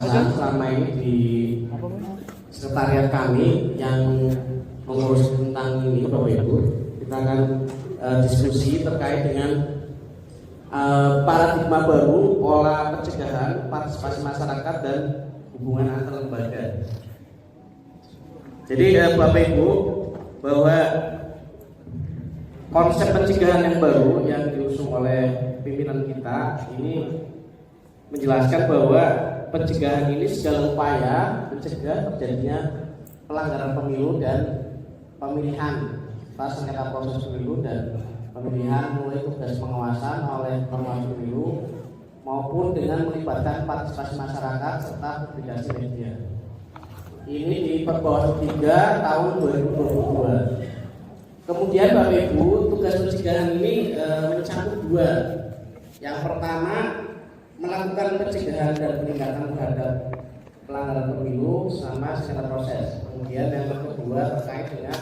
Selama ini di sekretariat kami yang mengurus tentang ini, Bapak Ibu, kita akan diskusi terkait dengan paradigma baru, pola pencegahan, partisipasi masyarakat dan hubungan antar lembaga. Jadi Bapak Ibu, bahwa konsep pencegahan yang baru yang diusung oleh pimpinan kita ini menjelaskan bahwa pencegahan ini segala upaya mencegah terjadinya pelanggaran pemilu dan pemilihan, sengketa proses pemilu dan pemilihan, mulai tugas pengawasan oleh pengawas pemilu maupun dengan melibatkan partisipasi masyarakat serta publikasi media. Ini di Perbawaslu 3 tahun 2022. Kemudian Bapak Ibu, tugas pencegahan ini mencakup dua. Yang pertama, melakukan pencegahan dan penindakan terhadap pelanggaran pemilu sama sengketa proses. Kemudian yang kedua terkait dengan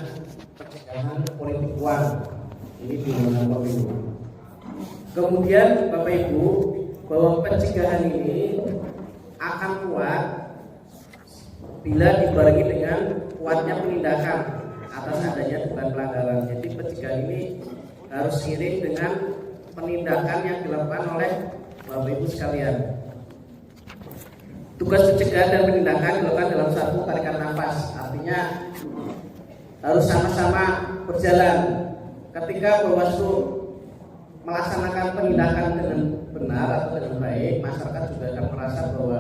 pencegahan politik uang. Ini di undang pemilu. Kemudian Bapak Ibu, bahwa pencegahan ini akan kuat bila dibarengi dengan kuatnya penindakan atas adanya dugaan pelanggaran. Jadi pencegahan ini harus seiring dengan penindakan yang dilakukan oleh Bapak Ibu sekalian. Tugas pencegahan dan penindakan dilakukan dalam satu tarikan nafas, artinya harus sama-sama berjalan. Ketika Bawaslu melaksanakan penindakan dengan benar atau dengan baik, masyarakat juga akan merasa bahwa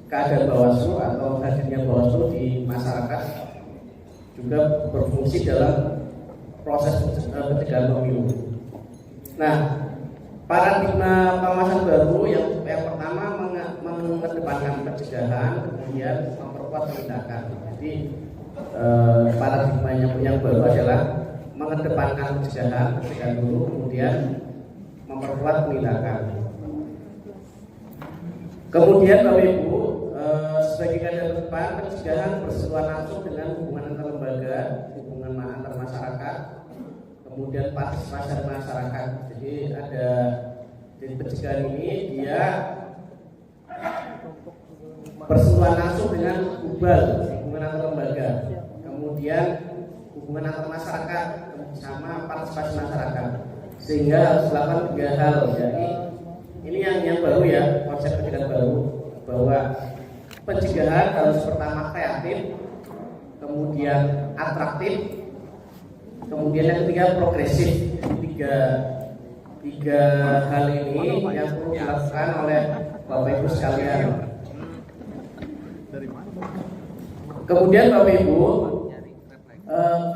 keadaan Bawaslu atau hadirnya Bawaslu di masyarakat juga berfungsi dalam proses pencegahan pemilu. Nah, paradigma pengawasan baru yang pertama mengedepankan pencegahan, kemudian memperkuat penindakan. Jadi paradigma yang baru adalah mengedepankan pencegahan dulu, kemudian memperkuat penindakan. Kemudian Bapak Ibu, sebagai garda depan pencegahan bersentuhan langsung dengan hubungan antar lembaga, hubungan antar masyarakat, kemudian partisipasi masyarakat. Jadi pencegahan ini dia bersentuhan langsung dengan hubungan antar lembaga, kemudian hubungan antar masyarakat sama partisipasi masyarakat, sehingga harus dilakukan 3 hal. Jadi ini yang baru ya, konsep pencegahan baru, bahwa pencegahan harus pertama kreatif, kemudian atraktif, kemudian yang ketiga progresif. Tiga hal ini yang perlu dilakukan oleh Bapak Ibu sekalian. Kemudian Bapak Ibu,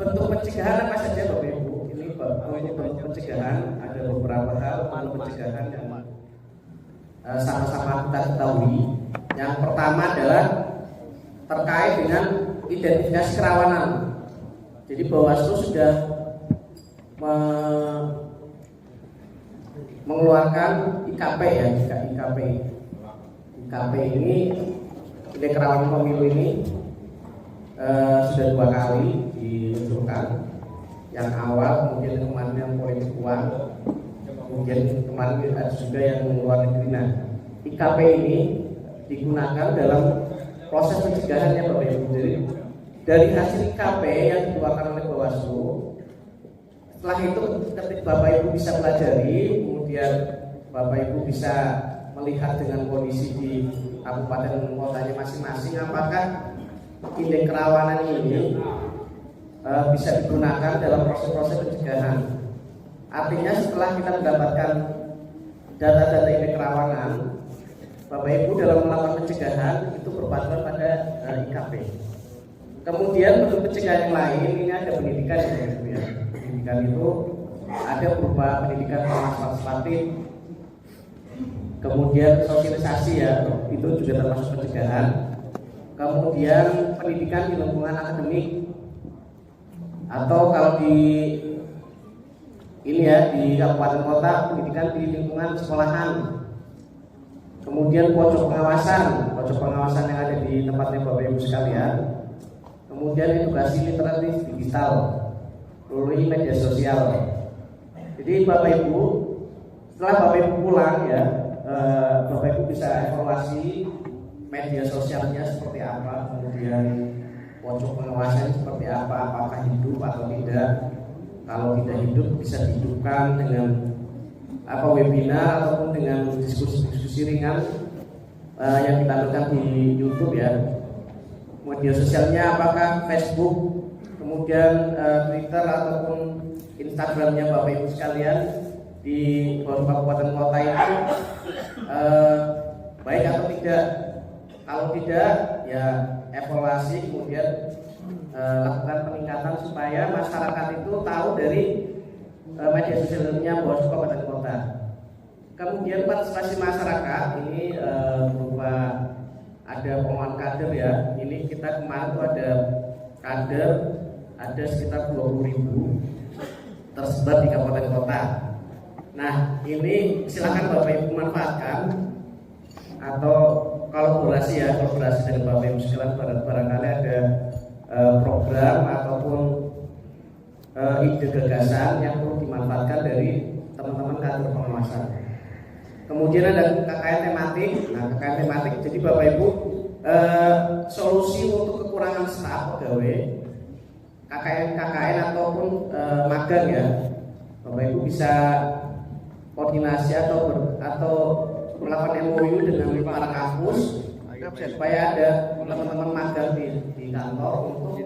bentuk pencegahan apa saja Bapak Ibu? Ini bentuk pencegahan ada beberapa hal bentuk pencegahan yang sama-sama kita ketahui. Yang pertama adalah terkait dengan identifikasi kerawanan. Jadi Bawaslu sudah mengeluarkan IKP ya, IKP ini indeks kerawanan pemilu ini sudah 2 kali diluncurkan. Yang awal, kemudian kemarin yang politik uang, kemudian kemarin ada juga yang luar negeri. Nah, IKP ini digunakan dalam proses pencegahannya Bapak Ibu. Jadi dari hasil IKP yang dikeluarkan oleh Bawaslu, setelah itu ketika Bapak Ibu bisa pelajari, kemudian Bapak Ibu bisa melihat dengan kondisi di kabupaten kotanya masing-masing apakah indeks kerawanan ini bisa digunakan dalam proses-proses pencegahan. Artinya setelah kita mendapatkan data-data indeks kerawanan, Bapak Ibu dalam melakukan pencegahan itu berpatokan pada IKP. Kemudian bentuk pencegahan yang lain ini ada pendidikan ya Ibu ya. Pendidikan itu ada berupa pendidikan partisipatif, kemudian sosialisasi ya, itu juga termasuk pencegahan. Kemudian pendidikan di lingkungan akademik, atau kalau di ini ya di kabupaten kota pendidikan di lingkungan sekolahan. Kemudian pojok pengawasan yang ada di tempatnya Bapak Ibu sekalian. Kemudian edukasi literatif digital melalui media sosial. Jadi Bapak Ibu, setelah Bapak Ibu pulang ya, Bapak Ibu bisa evaluasi media sosialnya seperti apa, kemudian pojok pengawasan seperti apa, apakah hidup atau tidak. Kalau tidak hidup bisa dihidupkan dengan webinar ataupun dengan diskusi ringan yang kita lakukan di YouTube ya. Media sosialnya apakah Facebook, kemudian Twitter ataupun Instagramnya Bapak Ibu sekalian di kabupaten kota itu baik atau tidak. Kalau tidak, ya evaluasi kemudian lakukan peningkatan supaya masyarakat itu tahu dari media sosialnya Bawaslu Kabupaten Kota. Kemudian partisipasi masyarakat ini berupa ada pengumuman kader ya. Ini kita kemarin tuh ada kader ada sekitar 20.000 tersebar di kabupaten kota. Nah ini silakan Bapak Ibu manfaatkan atau kolaborasi dengan Bapak Ibu sekalian, barangkali ada program ataupun ide gagasan yang perlu dimanfaatkan dari teman-teman kader pengawasan. Kemudian ada KKN tematik. Nah KKN tematik jadi Bapak Ibu solusi untuk kekurangan staf pegawai KKN ataupun magang ya. Bapak Ibu bisa koordinasi atau melakukan MOU dengan para kampus supaya ada teman-teman magang di kantor untuk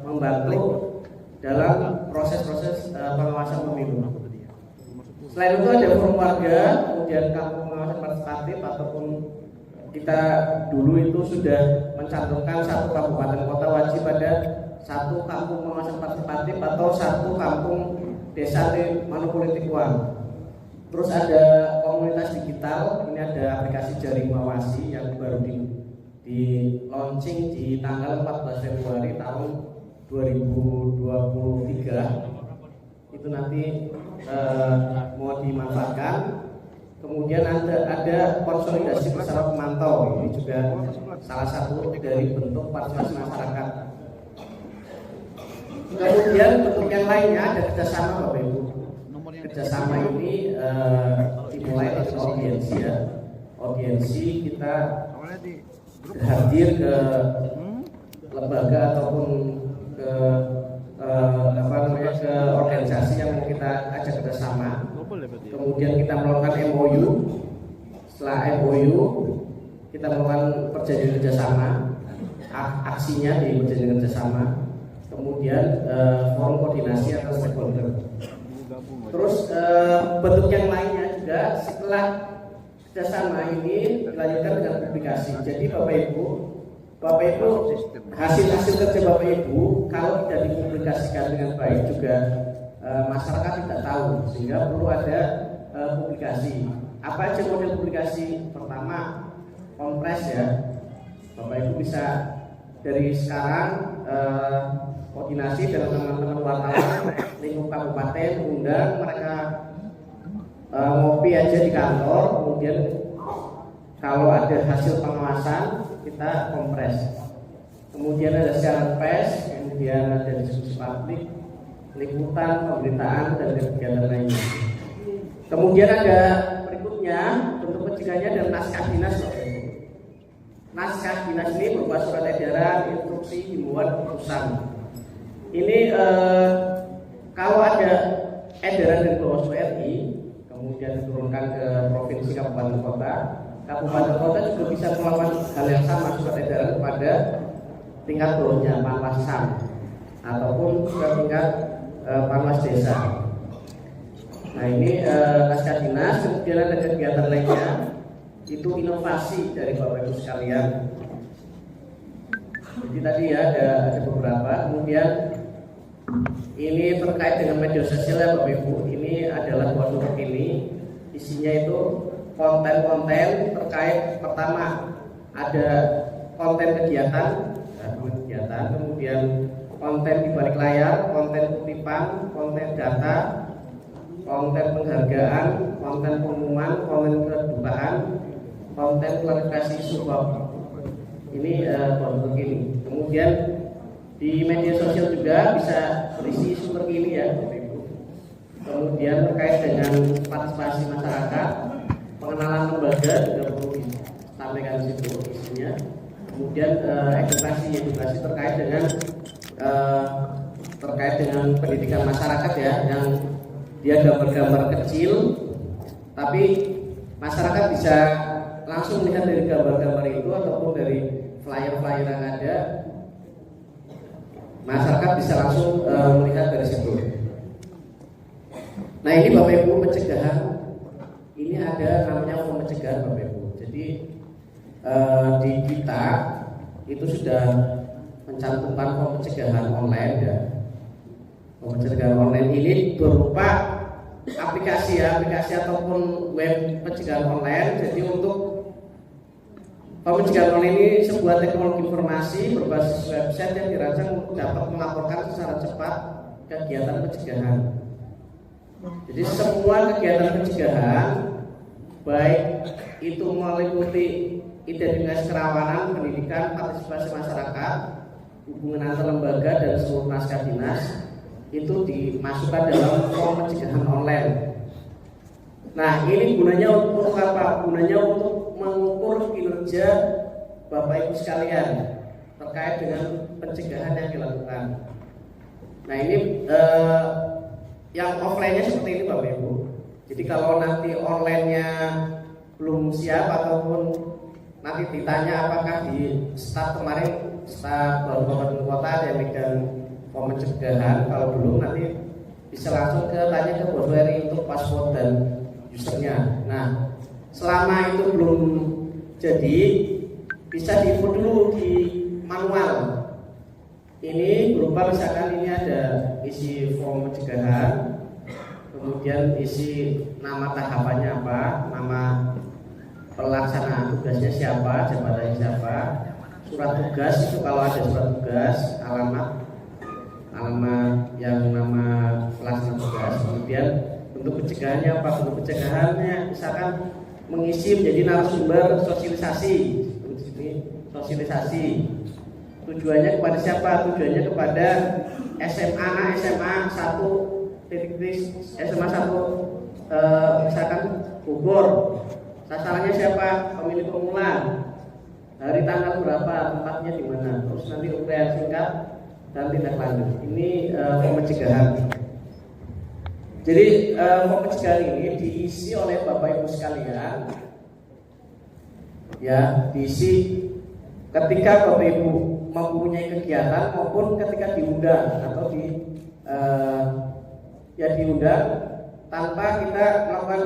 membantu dalam proses-proses pengawasan pemilu. Selain itu ada forum warga, kemudian kampung pengawasan partisipatif ataupun kita dulu itu sudah mencantumkan satu kabupaten kota wajib ada satu kampung pengawasan partisipatif atau satu kampung desa monopolitik uang. Terus ada komunitas digital, ini ada aplikasi jaring mawasi yang baru di launching di tanggal 14 Februari tahun 2023. Itu nanti mau dimanfaatkan. Kemudian ada konsolidasi bersama pemantau, ini juga salah satu dari bentuk partisipasi masyarakat. Kemudian bentuk yang lainnya ada kerjasama Bapak Ibu. Kerjasama ini dimulai dari audiensi ya. Audiensi kita hadir ke lembaga ataupun ke ke organisasi yang mau kita ajak kerjasama. Kemudian kita melakukan MOU. Setelah MOU kita melakukan perjanjian kerjasama, aksinya di perjanjian kerjasama. Kemudian forum koordinasi atau stakeholder. Terus bentuk yang lainnya juga setelah kerjasama ini dilanjutkan dengan publikasi. Jadi Bapak Ibu hasil kerja Bapak Ibu kalau tidak dipublikasikan dengan baik juga masyarakat tidak tahu, sehingga perlu ada publikasi. Apa aja model publikasi? Pertama kompres ya. Bapak Ibu bisa dari sekarang koordinasi dengan teman-teman wartawan lingkup kabupaten, undang mereka ngopi aja di kantor, kemudian kalau ada hasil pengawasan kita kompres. Kemudian ada siaran pers, kemudian ada diskusi publik, liputan, pemberitaan dan kegiatan lainnya. Kemudian ada berikutnya bentuk pencegahannya dan naskah dinas. Naskah dinas ini berupa surat edaran, instruksi, himbauan, keputusan. Ini kalau ada edaran dari Bawaslu RI kemudian diturunkan ke provinsi kabupaten kota juga bisa melakukan hal yang sama, surat edaran kepada tingkat bawahnya Panwassam ataupun ke tingkat Panwas desa. Nah ini naskah dinas. Kemudian ada kegiatan lainnya, itu inovasi dari Bapak Ibu sekalian. Jadi tadi ya ada beberapa. Kemudian ini terkait dengan media sosial ya Bapak Ibu. Ini adalah Bawaslu terkini. Isinya itu konten-konten terkait, pertama ada konten kegiatan, kemudian konten di balik layar, konten kutipan, konten data, konten penghargaan, konten pengumuman, konten kedupaan, konten klarifikasi isu. Ini Bawaslu terkini. Kemudian di media sosial juga bisa berisi isu terkini ya Bapak Ibu. Kemudian terkait dengan partisipasi masyarakat, pengenalan lembaga juga perlu disampaikan di situ isinya. Kemudian edukasi terkait dengan pendidikan masyarakat ya, yang dia gambar-gambar kecil, tapi masyarakat bisa langsung melihat dari gambar-gambar itu ataupun dari flyer-flyer yang ada, masyarakat bisa langsung melihat dari situ. Nah ini Bapak Ibu pencegahan, ini ada namanya form pencegahan Bapak Ibu. Jadi di kita itu sudah mencantumkan form pencegahan online ya. Form pencegahan online ini berupa aplikasi ataupun web pencegahan online. Jadi untuk form pencegahan online ini sebuah teknologi informasi berbasis website yang dirancang untuk dapat melaporkan secara cepat kegiatan pencegahan. Jadi semua kegiatan pencegahan, baik itu meliputi identifikasi kerawanan, pendidikan, partisipasi masyarakat, hubungan antar lembaga dan seluruh naskah dinas, itu dimasukkan dalam form pencegahan online. Nah ini gunanya untuk apa? Gunanya untuk mengukur kinerja Bapak Ibu sekalian terkait dengan pencegahan yang dilakukan. Nah ini yang offline-nya seperti ini Bapak Ibu. Jadi kalau nanti online-nya belum siap ataupun nanti ditanya apakah di staf kemarin, staf kabupaten kota ada yang megang form pencegahan, kalau belum nanti bisa langsung tanya ke Bawaslu RI untuk password dan usernya. Nah selama itu belum jadi, bisa diinput dulu di manual. Ini berupa misalkan ini ada isi form pencegahan, kemudian isi nama tahapannya apa, nama pelaksanaan tugasnya siapa, jabatannya siapa, surat tugas itu kalau ada surat tugas, alamat yang nama pelaksana tugas, kemudian bentuk pencegahannya apa, bentuk pencegahannya misalkan mengisi menjadi narasumber sosialisasi. Tujuannya kepada siapa? Tujuannya kepada SMA 1 SMA 1 misalkan Bogor. Sasarannya siapa? Pemilih pemula. Hari tanggal berapa? Tempatnya di mana? Terus nanti uraian singkat dan tindak lanjut. Ini form pencegahan. Jadi form pencegahan ini diisi oleh Bapak Ibu sekalian. Ya, diisi ketika Bapak Ibu mempunyai kegiatan maupun ketika diundang atau diundang tanpa kita melakukan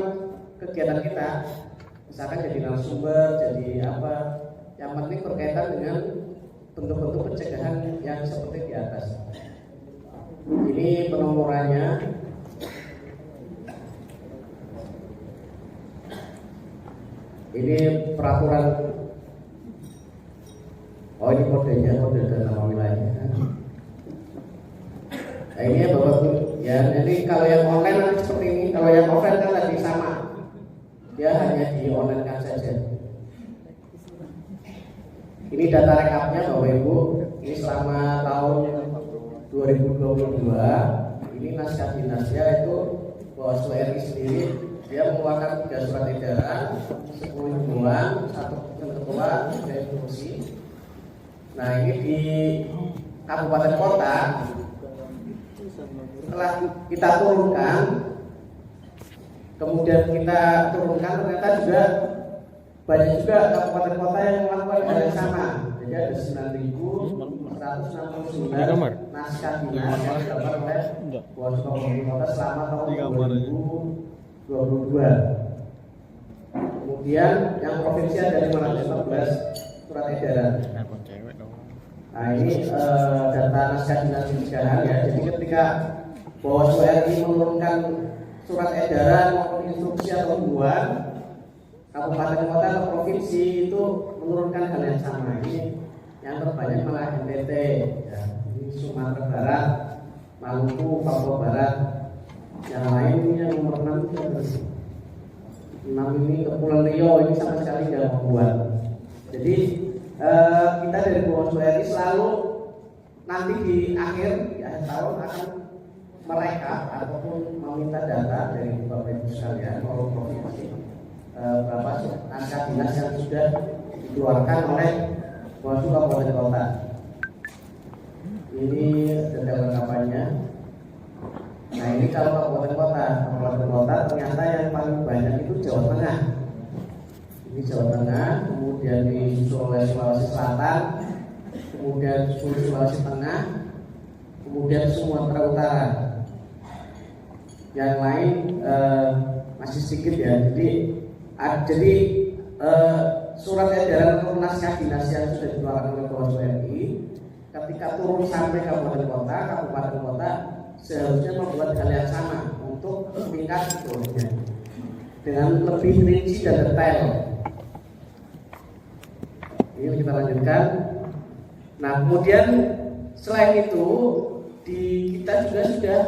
kegiatan kita, misalkan jadi narasumber, jadi apa, yang penting berkaitan dengan bentuk-bentuk pencegahan yang seperti di atas. Ini penomorannya. Ini peraturan. Oh ini kodenya, kode dan nama wilayahnya. Nah ini ya Bapak Ibu, ya nanti kalau yang online nanti seperti ini, kalau yang offline kan tadi sama, dia hanya di online kan saja. Ini data rekapnya Bapak Ibu, ini selama tahun 2022, ini naskah dinasnya itu Bawaslu RI sendiri, dia mengeluarkan 3 surat edaran, 10 himbauan, 1 ketentuan dan instruksi. Nah ini di kabupaten kota setelah kita turunkan, kemudian kita turunkan ternyata juga banyak juga kabupaten kota yang melakukan hal yang sama. Jadi ada 9.169 naskah dinas yang dilakukan oleh Bawaslu Kabupaten Kota selama tahun 2022. Kemudian yang provinsi ada 514 surat edaran. Nah ini data naskah dinas pencegahan ya. Jadi ketika Bawaslu RI menurunkan surat edaran maupun instruksi atau himbauan, kabupaten kota atau provinsi itu menurunkan hal yang sama. Ini yang terbanyak malah NTT, ya. Ini Sumatera Barat, Maluku, Papua Barat. Yang lain ini yang nomor 6 itu 6 ini Kepulauan Riau ini sama sekali tidak membuat. Jadi kita dari Bawaslu RI selalu nanti di akhir tahun akan merekap ataupun meminta data dari Bapak Ibu sekalian maupun provinsi berapa naskah dinas yang sudah dikeluarkan oleh Bawaslu Kabupaten Kota. Ini detail rekapannya. Nah ini kalau Kabupaten Kota ternyata yang paling banyak itu Jawa Tengah. Ini Jawa Tengah, kemudian di Sulawesi Selatan, kemudian Sulawesi Tengah, kemudian Sumatera Utara. Yang lain masih sedikit ya. Jadi surat edaran atau naskah dinas yang sudah dikeluarkan oleh Bawaslu RI ketika turun sampai kabupaten kota seharusnya membuat hal yang sama untuk tingkat turunnya dengan lebih rinci dan detail. Ini kita lanjutkan. Nah kemudian selain itu kita juga sudah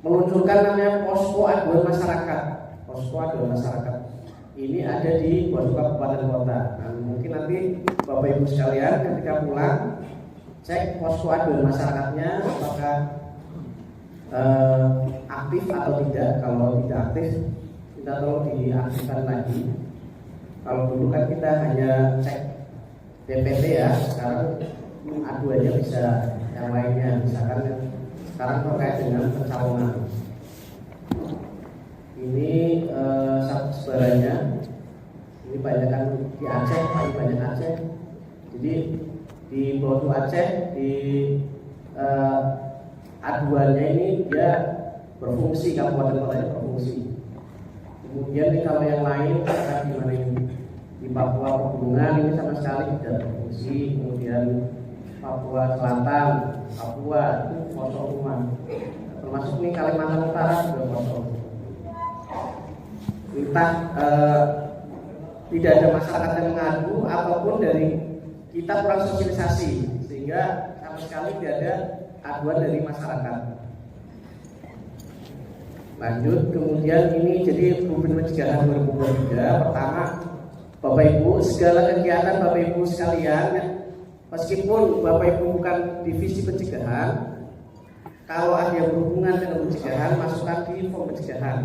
meluncurkan namanya posko aduan masyarakat. Posko aduan masyarakat ini ada di Bawaslu Kabupaten Kota. Nah, mungkin nanti Bapak Ibu sekalian ketika pulang cek posko aduan masyarakatnya apakah aktif atau tidak. Kalau tidak aktif, kita tolong diaktifkan lagi. Kalau dulu kan kita hanya cek DPT ya, sekarang aduannya bisa yang lainnya, misalkan sekarang terkait dengan pencalonan. Ini satu sebarannya. Ini banyak kan di Aceh, paling banyak Aceh. Jadi di Bawaslu Aceh di aduannya ini dia berfungsi, kabupaten kotanya berfungsi. Kemudian kalau yang lain di mana ini di Papua Pegunungan ini sama sekali tidak berfungsi. Kemudian Papua Selatan, Papua itu kosong rumah. Termasuk nih Kalimantan Utara juga kosong. Entah tidak ada masyarakat yang mengadu ataupun dari kita kurang sosialisasi sehingga sama sekali tidak ada aduan dari masyarakat. Lanjut, kemudian ini jadi Rubin Pencegahan 2023. Pertama, Bapak Ibu, segala kegiatan Bapak Ibu sekalian, meskipun Bapak Ibu bukan divisi pencegahan, kalau ada yang berhubungan dengan pencegahan, masukkan di form pencegahan.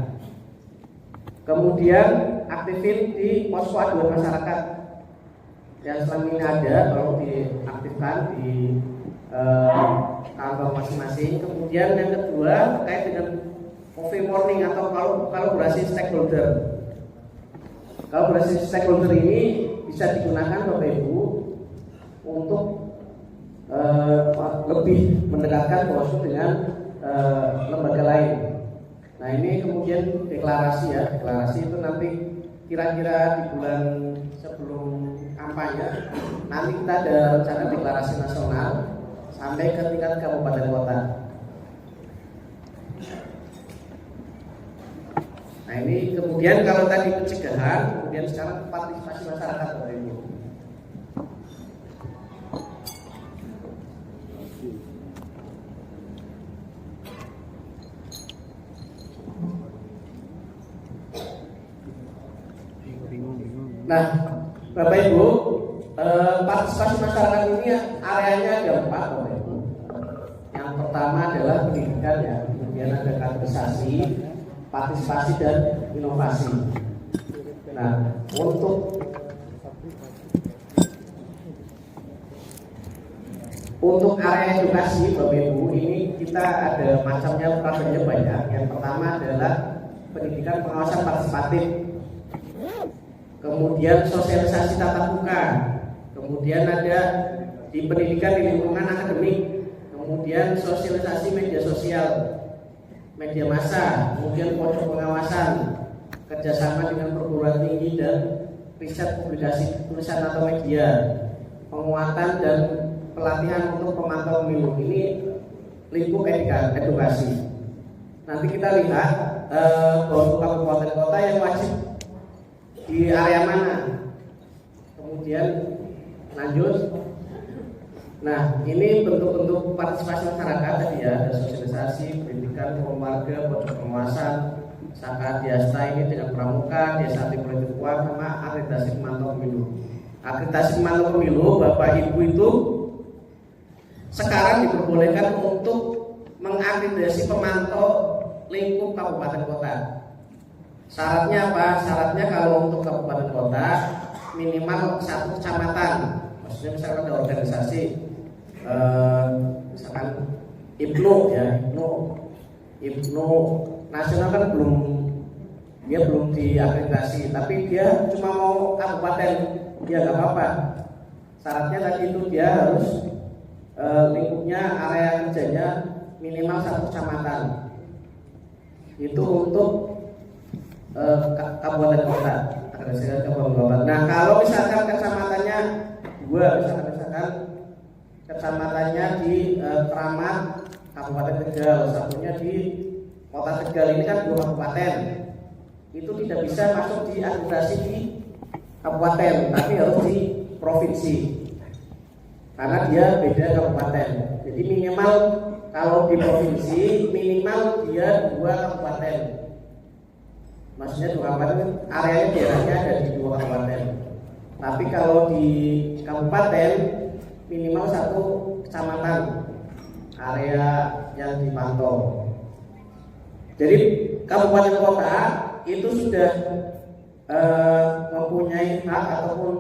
Kemudian aktifin di posko aduan masyarakat yang selama ini ada, kalau diaktifkan di kantor masing-masing. Kemudian yang kedua terkait dengan coffee morning atau kolaborasi stakeholder. Kolaborasi stakeholder ini bisa digunakan Bapak Ibu untuk lebih mendekatkan Bawaslu dengan lembaga lain. Nah ini kemudian deklarasi ya, deklarasi itu nanti kira-kira di bulan sebelum kampanye nanti kita ada rencana deklarasi nasional sampai ke tingkat kabupaten kota. Nah ini kemudian kalau tadi pencegahan, kemudian sekarang partisipasi masyarakat Bapak Ibu. Nah, Bapak Ibu, partisipasi masyarakat ini areanya ada 4 Bapak Ibu. Yang pertama adalah pendidikan ya, kemudian ada kaderisasi, partisipasi dan inovasi. Nah, untuk area edukasi Bapak Ibu ini kita ada macamnya, programnya banyak. Yang pertama adalah pendidikan pengawasan partisipatif. Kemudian sosialisasi tatap muka, kemudian ada di pendidikan di lingkungan akademik, kemudian sosialisasi media sosial, media massa, kemudian pojok pengawasan, kerjasama dengan perguruan tinggi dan riset publikasi tulisan atau media, penguatan dan pelatihan untuk pemantau pemilu. Ini lingkup edukasi. Nanti kita lihat Bawaslu Kabupaten Kota yang wajib di area mana. Kemudian lanjut. Nah, ini bentuk-bentuk partisipasi masyarakat tadi ya, ada sosialisasi, pendidikan, warga, pojok pengawasan, Saka Diasta ini dengan pramuka, desa anti politik uang, sama akreditasi pemantau pemilu. Akreditasi pemantau pemilu, Bapak Ibu itu sekarang diperbolehkan untuk mengakreditasi pemantau lingkup kabupaten kota. Syaratnya apa? Syaratnya kalau untuk kabupaten kota minimal satu kecamatan. Maksudnya misalkan ada organisasi, misalkan IPNU ya, IPNU nasional kan belum diakreditasi, tapi dia cuma mau kabupaten, dia nggak apa-apa. Syaratnya tadi itu dia harus lingkupnya area kerjanya minimal satu kecamatan. Itu untuk kabupaten kota, kabupaten kota. Nah kalau misalkan kecamatannya misalkan kecamatannya di Keramat Kabupaten Tegal, satunya di Kota Tegal, ini kan 2 kabupaten, itu tidak bisa masuk di akreditasi di kabupaten, tapi harus di provinsi karena dia beda kabupaten. Jadi minimal kalau di provinsi minimal dia 2 kabupaten. Maksudnya 2 kabupaten, areanya daerahnya ada di 2 kabupaten. Tapi kalau di kabupaten minimal 1 kecamatan area yang dipantau. Jadi kabupaten kota itu sudah mempunyai hak ataupun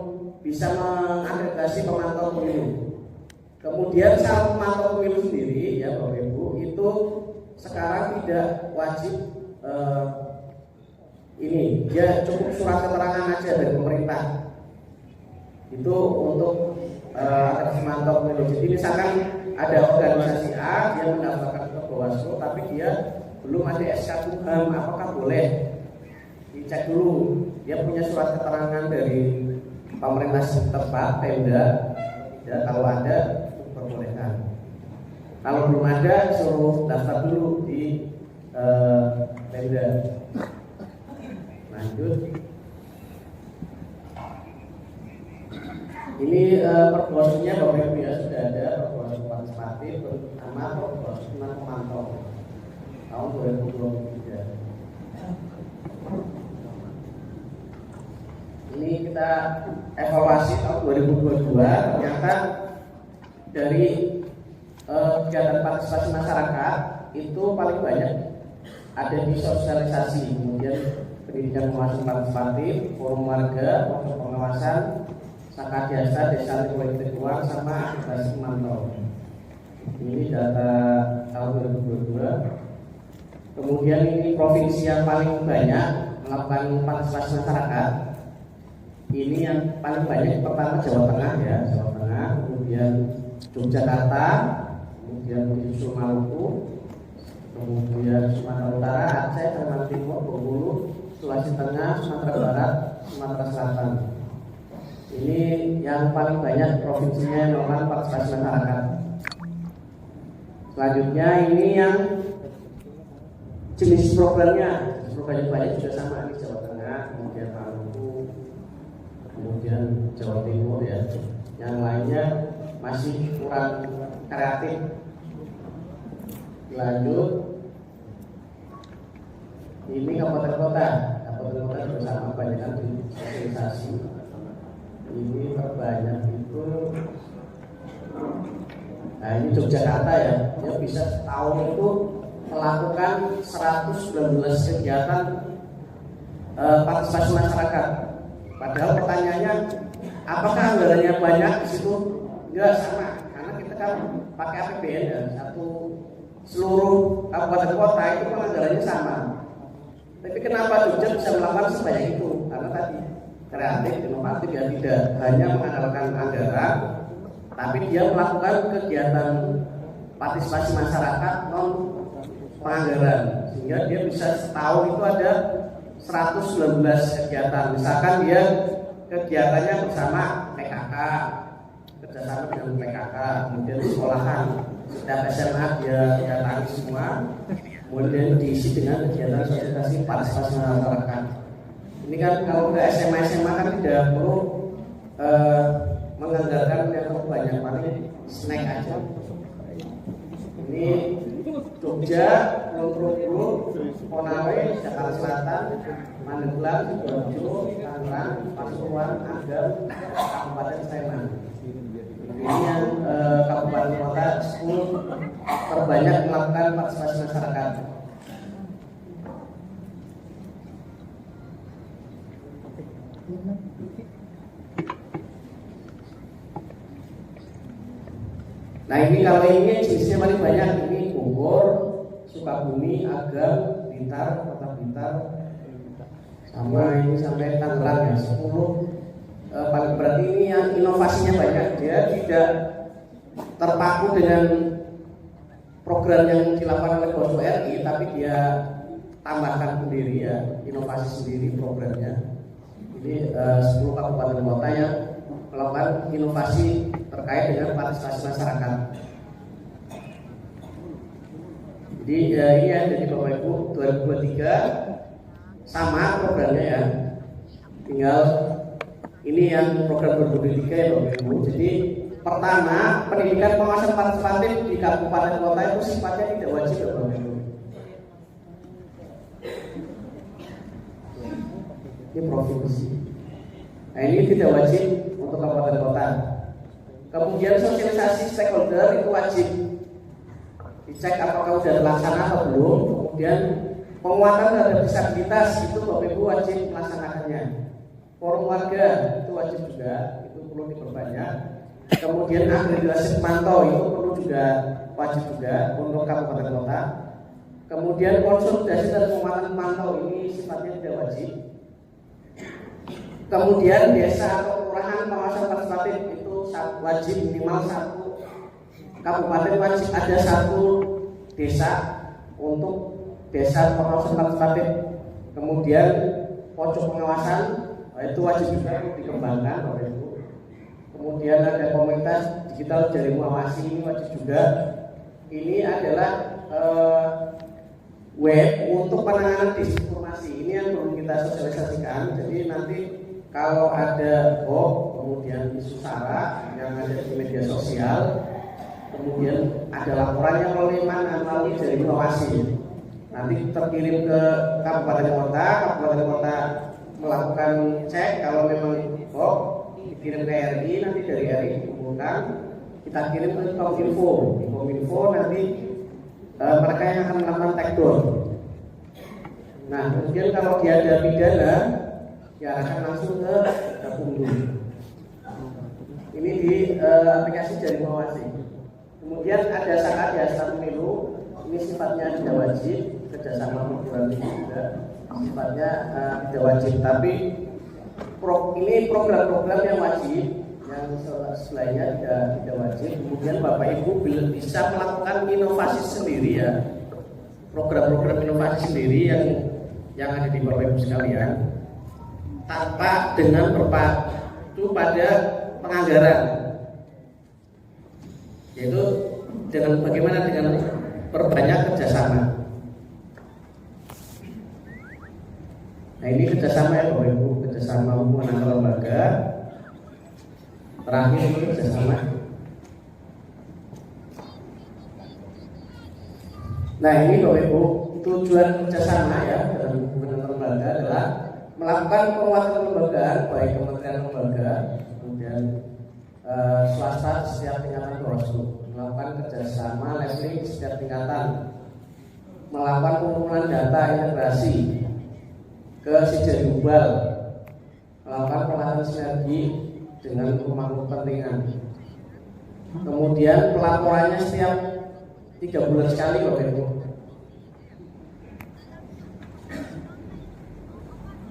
bisa mengakreditasi pemantau pemilu. Kemudian saat pemantau pemilu sendiri ya Bapak Ibu itu sekarang tidak wajib ini, dia cukup surat keterangan aja dari pemerintah itu untuk pemantau pemilu. Jadi misalkan ada organisasi A, dia mendaftarkan ke Bawaslu, tapi dia belum ada SK Kumham, apakah boleh? Dicek dulu, dia punya surat keterangan dari pemerintah setempat, Pemda. Ya, kalau ada, diperbolehkan. Kalau belum ada, suruh daftar dulu di Pemda. Lanjut. Ini perbuatannya Bapak Ibu ya, sudah ada perbuatan partisipatif, terutama perbuatan pemantau tahun 2023. Ini kita evaluasi tahun 2022, ternyata dari kegiatan partisipasi masyarakat itu paling banyak ada di sosialisasi, kemudian pendidikan pengawasan partisipatif, forum warga, forum pengawasan, Sakadiasa, Desa Politik Uang, sama akreditasi pemantau. Ini data tahun 2022. Kemudian ini provinsi yang paling banyak melakukan partisipasi masyarakat. Ini yang paling banyak pertama Jawa Tengah ya, Jawa Tengah, kemudian Yogyakarta, kemudian Disusul Maluku, kemudian Sumatera Utara, Aceh, Kalimantan Timur, Bengkulu, Sulawesi Tengah, Sumatera Barat, Sumatera Selatan. Ini yang paling banyak provinsinya yang melakukan partisipasi masyarakat. Selanjutnya ini yang jenis programnya banyak juga sama di Jawa Tengah, kemudian Maluku, kemudian Jawa Timur ya. Yang lainnya masih kurang kreatif. Lanjut, ini kabupaten kota juga sama, banyak di sosialisasi. Ini terbanyak itu, nah ini Yogyakarta ya, dia bisa setahun itu melakukan 119 kegiatan partisipasi masyarakat. Padahal pertanyaannya, apakah anggarannya banyak di situ? Enggak, sama, karena kita kan pakai APBN ya, seluruh kabupaten kota itu anggarannya sama. Tapi kenapa Jogja bisa melakukan sebanyak itu? Karena tadi kreatif, inovatif ya, tidak hanya mengandalkan anggaran, tapi dia melakukan kegiatan partisipasi masyarakat non penganggaran, sehingga dia bisa setahun itu ada 119 kegiatan. Misalkan dia kegiatannya bersama PKK, kerjasama dengan PKK, kemudian sekolahan, setiap SMA dia datangi semua, kemudian diisi dengan kegiatan sosialisasi partisipasi masyarakat. Ini kan kalau ke SMA kan tidak perlu menganggarkan yang terlalu banyak, paling snack aja. Ini Jogja, Bengkulu, Konawe, Jakarta Selatan, Pandeglang, Sidoarjo, Tangerang, Pasuruan, Agam, Kabupaten Sleman. Ini yang kabupaten kota 10 terbanyak melakukan partisipasi masyarakat. Nah ini kalau ini jenisnya paling banyak, ini Bogor, Sukabumi, Agam, Blitar, Kota Blitar, sama ini sampai Tangerang ya, 10 paling berarti ini yang inovasinya banyak, dia tidak terpaku dengan program yang dilakukan oleh Bawaslu RI, tapi dia tambahkan sendiri ya, inovasi sendiri programnya. Ini 10 kabupaten kota yang melakukan inovasi terkait dengan partisipasi masyarakat. Jadi ini ya, jadi Bapak Ibu 2023 sama programnya ya, tinggal ini yang program 2023 ya Bapak Ibu. Jadi pertama, pendidikan pengawasan partisipatif di kabupaten kota itu sifatnya tidak wajib ya Bapak Ibu. Ini provinsi. Nah ini tidak wajib untuk kabupaten kota. Kemudian sosialisasi stakeholder itu wajib dicek apakah sudah terlaksana atau belum. Kemudian penguatan terhadap disabilitas itu Bapak Ibu wajib melaksanakannya. Forum warga itu wajib juga, itu perlu diperbanyak. Kemudian akreditasi pemantau itu perlu juga wajib juga untuk kabupaten kota. Kemudian konsolidasi dan penguatan pemantau ini sifatnya tidak wajib. Kemudian desa atau kelurahan pengawasan partisipatif itu wajib minimal 1 kabupaten wajib ada 1 desa untuk desa pengawasan partisipatif. Kemudian pojok pengawasan itu wajib juga dikembangkan Bapak Ibu. Kemudian ada komunitas digital dari Muawasi ini wajib juga. Ini adalah web untuk penanganan disinformasi. Ini yang perlu kita sosialisasikan. Jadi nanti kalau ada kemudian isu sara yang ada di media sosial, kemudian ada laporannya melalui mana? Melalui dari Muawasi. Nanti terkirim ke kabupaten kota melakukan cek kalau memang dikirim ke RI, nanti dari RI dikumpulkan, kita kirim ke Kominfo nanti mereka yang akan melakukan take down. Nah kemudian kalau dia ada pidana, diarahkan langsung ke Gakumdu. Ini di aplikasi Jaring Mawasi. Kemudian ada saat jasa pemilu, ini sifatnya tidak wajib, kerjasama perguruan tinggi juga sifatnya tidak wajib. Tapi ini program-program yang wajib, yang selainnya tidak wajib. Kemudian Bapak Ibu bisa melakukan inovasi sendiri ya, program-program inovasi sendiri yang ada di Bapak Ibu sekalian, tanpa dengan berpacu pada penganggaran, yaitu dengan bagaimana dengan perbanyak kerjasama. Nah ini kerjasama ya Bapak Ibu, kerjasama hubungan antar lembaga. Terakhir ini kerjasama. Nah ini Bapak Ibu, tujuan kerjasama ya dalam hubungan antar lembaga adalah melakukan penguatan kelembagaan baik kementerian lembaga, kemudian swasta setiap tingkatan Bawaslu, melakukan kerjasama leveling setiap tingkatan, melakukan pengumpulan data integrasi ke Sijer Global, melakukan pelatihan sinergi dengan pemangku kepentingan. Kemudian pelaporannya setiap 3 bulan sekali Bapak Ibu.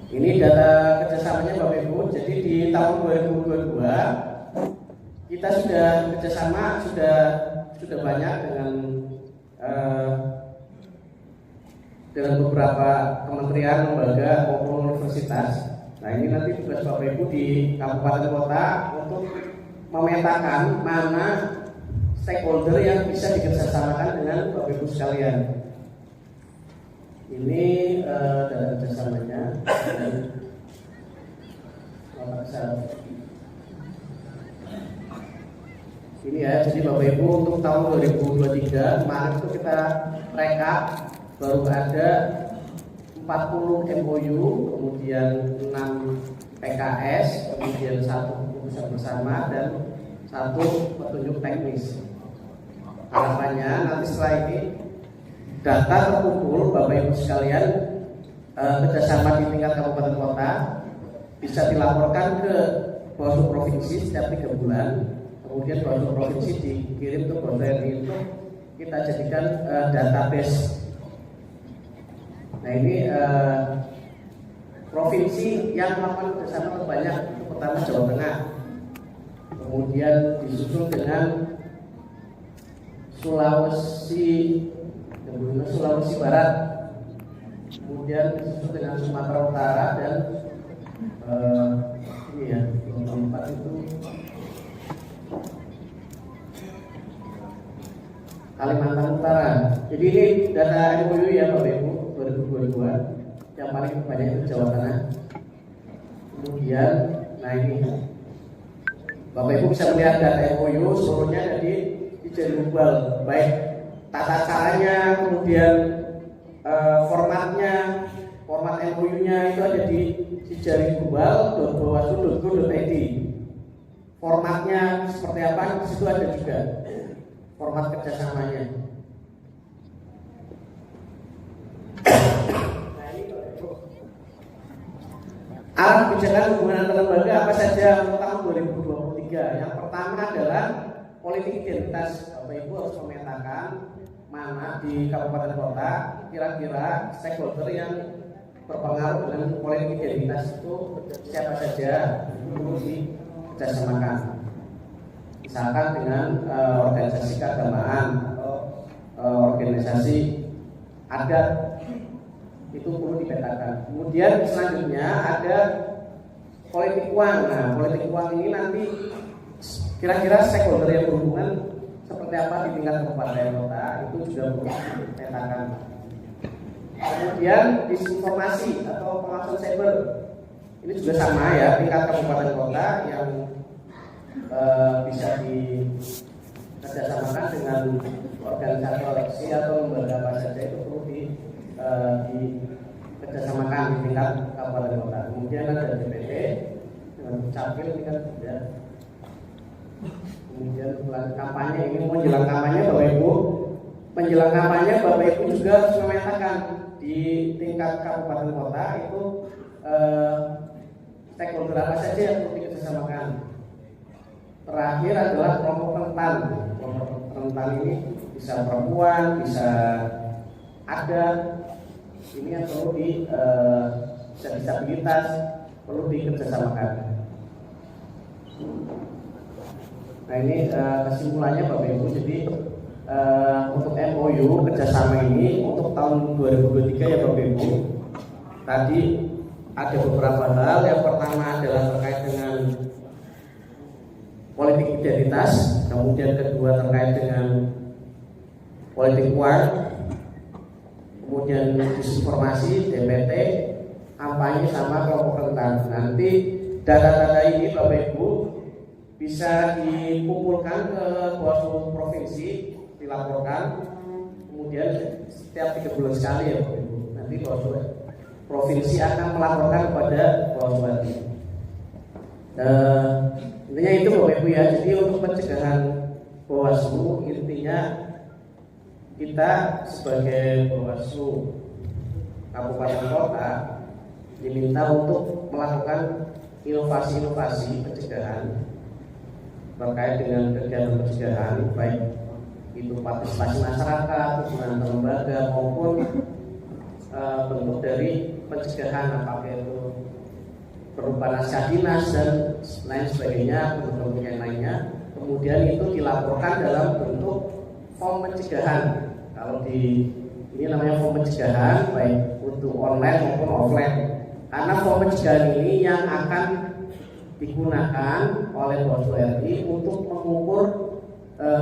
Ini data kerjasamanya Bapak Ibu. Jadi di tahun 2022 kita sudah kerjasama sudah banyak dengan beberapa kementerian, lembaga maupun universitas. Nah ini nanti tugas Bapak Ibu di kabupaten kota untuk memetakan mana stakeholder yang bisa dikerjasamakan dengan Bapak Ibu sekalian. Ini data kerjasamanya. Ini ya, jadi Bapak Ibu untuk tahun 2023 kemarin itu kita rekap baru ada 40 MOU, kemudian 6 PKS, kemudian 1 keputusan bersama dan 1 petunjuk teknis. Harapannya nanti setelah ini data terkumpul Bapak Ibu sekalian, kerjasama di tingkat kabupaten kota, bisa dilaporkan ke Bawaslu Provinsi setiap 3 bulan. Kemudian Bawaslu Provinsi dikirim ke Bawaslu RI untuk kita jadikan database. Nah ini provinsi yang melakukan kerjasama terbanyak itu pertama Jawa Tengah, kemudian disusul dengan Sulawesi Barat, kemudian disusul dengan Sumatera Utara dan ini ya tempat itu Kalimantan Utara. Jadi ini data MOU ya Bapak Ibu 2022. Yang paling banyak itu Jawa Tengah. Kemudian, nah ini Bapak Ibu bisa melihat data MOU seluruhnya jadi global, baik tata caranya, kemudian format MOU-nya itu ada di sijaringglobal.bawaslu.go.id. Formatnya seperti apa? Di situ ada juga format kerjasamanya. Arah kebijakan hubungan antar lembaga apa saja untuk tahun 2023? Yang pertama adalah politik identitas. Bapak Ibu harus memetakan mana di kabupaten kota kira-kira stakeholder yang berpengaruh dengan politik identitas itu siapa saja perlu dikerjasamakan. Misalkan dengan organisasi keagamaan atau organisasi adat, itu perlu dipetakan. Kemudian selanjutnya ada politik uang. Nah, politik uang ini nanti kira-kira stakeholder yang berhubungan seperti apa di tingkat kabupaten kota itu juga perlu dipetakan. Kemudian disinformasi atau pengawasan cyber ini juga sama ya, tingkat kabupaten kota yang bisa dikerjasamakan dengan organisasi koleksi atau lembaga apa saja itu perlu dikerjasamakan di tingkat kabupaten kota. Kemudian ada DPD dengan capil ini kan sudah. Kemudian bulan kampanye ini menjelang kampanye Bapak Ibu, menjelang kampanye Bapak Ibu juga harus memetakan di tingkat kabupaten kota itu stakeholder apa saja yang perlu dikerjasamakan. Terakhir adalah kelompok rentan. Kelompok rentan ini bisa perempuan, bisa adat, ini yang perlu disabilitas perlu dikerjasamakan. Nah ini kesimpulannya Bapak Ibu. Jadi untuk MOU kerjasama ini untuk tahun 2023 ya Bapak Ibu. Tadi ada beberapa hal. Yang pertama adalah terkait dengan politik identitas, kemudian kedua terkait dengan politik uang, kemudian disinformasi, DPT, kampanye sama kelompok rentan. Nanti data-data ini Bapak Ibu bisa dikumpulkan ke Bawaslu Provinsi, dilaporkan, kemudian setiap 3 bulan sekali ya Bapak Ibu. Nanti Bawaslu Provinsi akan melaporkan kepada Bawaslu RI. Intinya itu Bapak Ibu ya. Jadi untuk pencegahan Bawaslu, intinya kita sebagai Bawaslu Kabupaten Kota diminta untuk melakukan inovasi-inovasi pencegahan terkait dengan kegiatan pencegahan, baik itu partisipasi masyarakat, hubungan lembaga maupun bentuk dari pencegahan, apakah itu berupa naskah dinas dan lain sebagainya, bentuk-bentuk yang lainnya. Kemudian itu dilaporkan dalam bentuk form pencegahan. Kalau di ini namanya form pencegahan baik untuk online maupun offline. Karena form pencegahan ini yang akan digunakan oleh Bawaslu RI untuk mengukur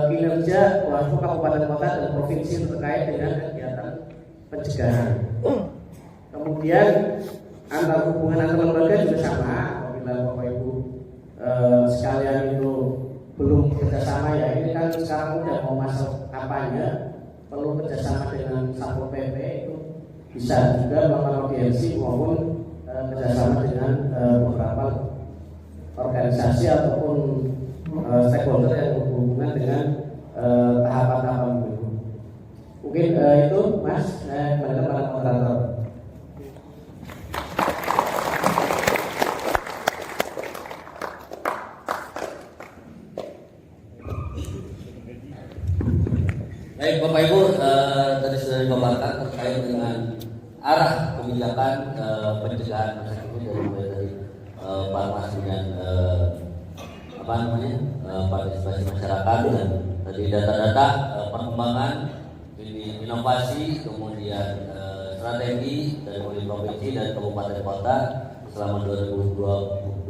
kinerja Bawaslu Kabupaten Kota dan Provinsi terkait dengan kegiatan pencegahan. Kemudian antar hubungan antar lembaga juga sama. Apabila Bapak Ibu sekalian itu belum kerjasama ya, ini kan sekarang udah mau masuk kampanye, perlu kerjasama dengan Satpol PP, itu bisa juga melakukan audiensi maupun kerjasama dengan beberapa organisasi ataupun stakeholder yang berhubungan dengan tahapan-tahapan itu. Mungkin itu Mas, saya kepada para moderator. Baik Bapak Ibu, tadi sudah dipaparkan terkait dengan arah kebijakan pencegahan masa kini dari farmasi dan partisipasi masyarakat, dan tadi data-data perkembangan inovasi, kemudian strategi dari mulai provinsi dan kabupaten kota selama 2022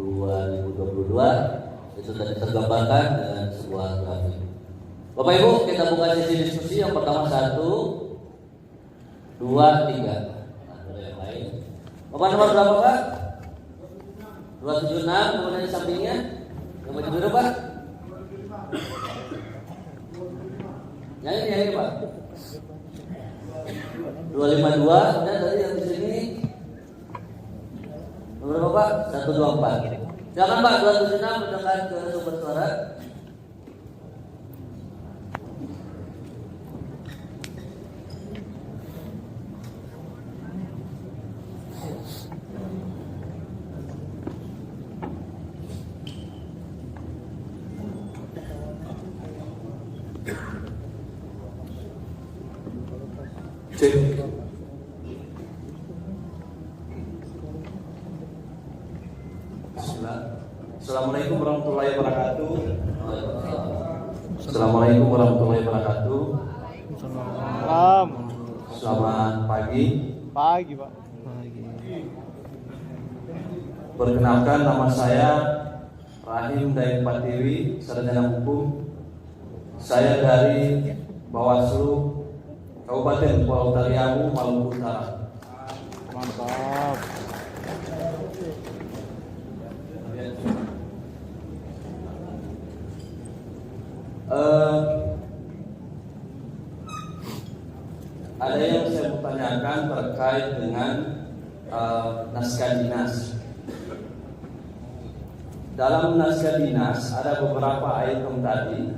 itu tadi tergambarkan dengan sebuah grafik. Bapak Ibu, kita buka sesi diskusi. Yang pertama 1, 2, 3. Nah, yang lain. Bapak nomor berapa Pak? 276. Kemudian di sampingnya yang baju biru Pak. Yang ini Pak. 252. Kemudian tadi yang di sini nomor berapa Pak? 124. Silakan Pak, 276 mendekat ke sumber suara. Cek. Assalamualaikum warahmatullahi wabarakatuh. Assalamualaikum warahmatullahi wabarakatuh. Selamat pagi. Pagi Pak. Perkenalkan, nama saya Rahim Daeng Patiwi, sarjana hukum. Saya dari Bawaslu Kabupaten Pulau Taliabu, Maluku Utara. Mantap. Ada yang saya mau tanyakan terkait dengan naskah dinas. Dalam naskah dinas ada beberapa item tadi.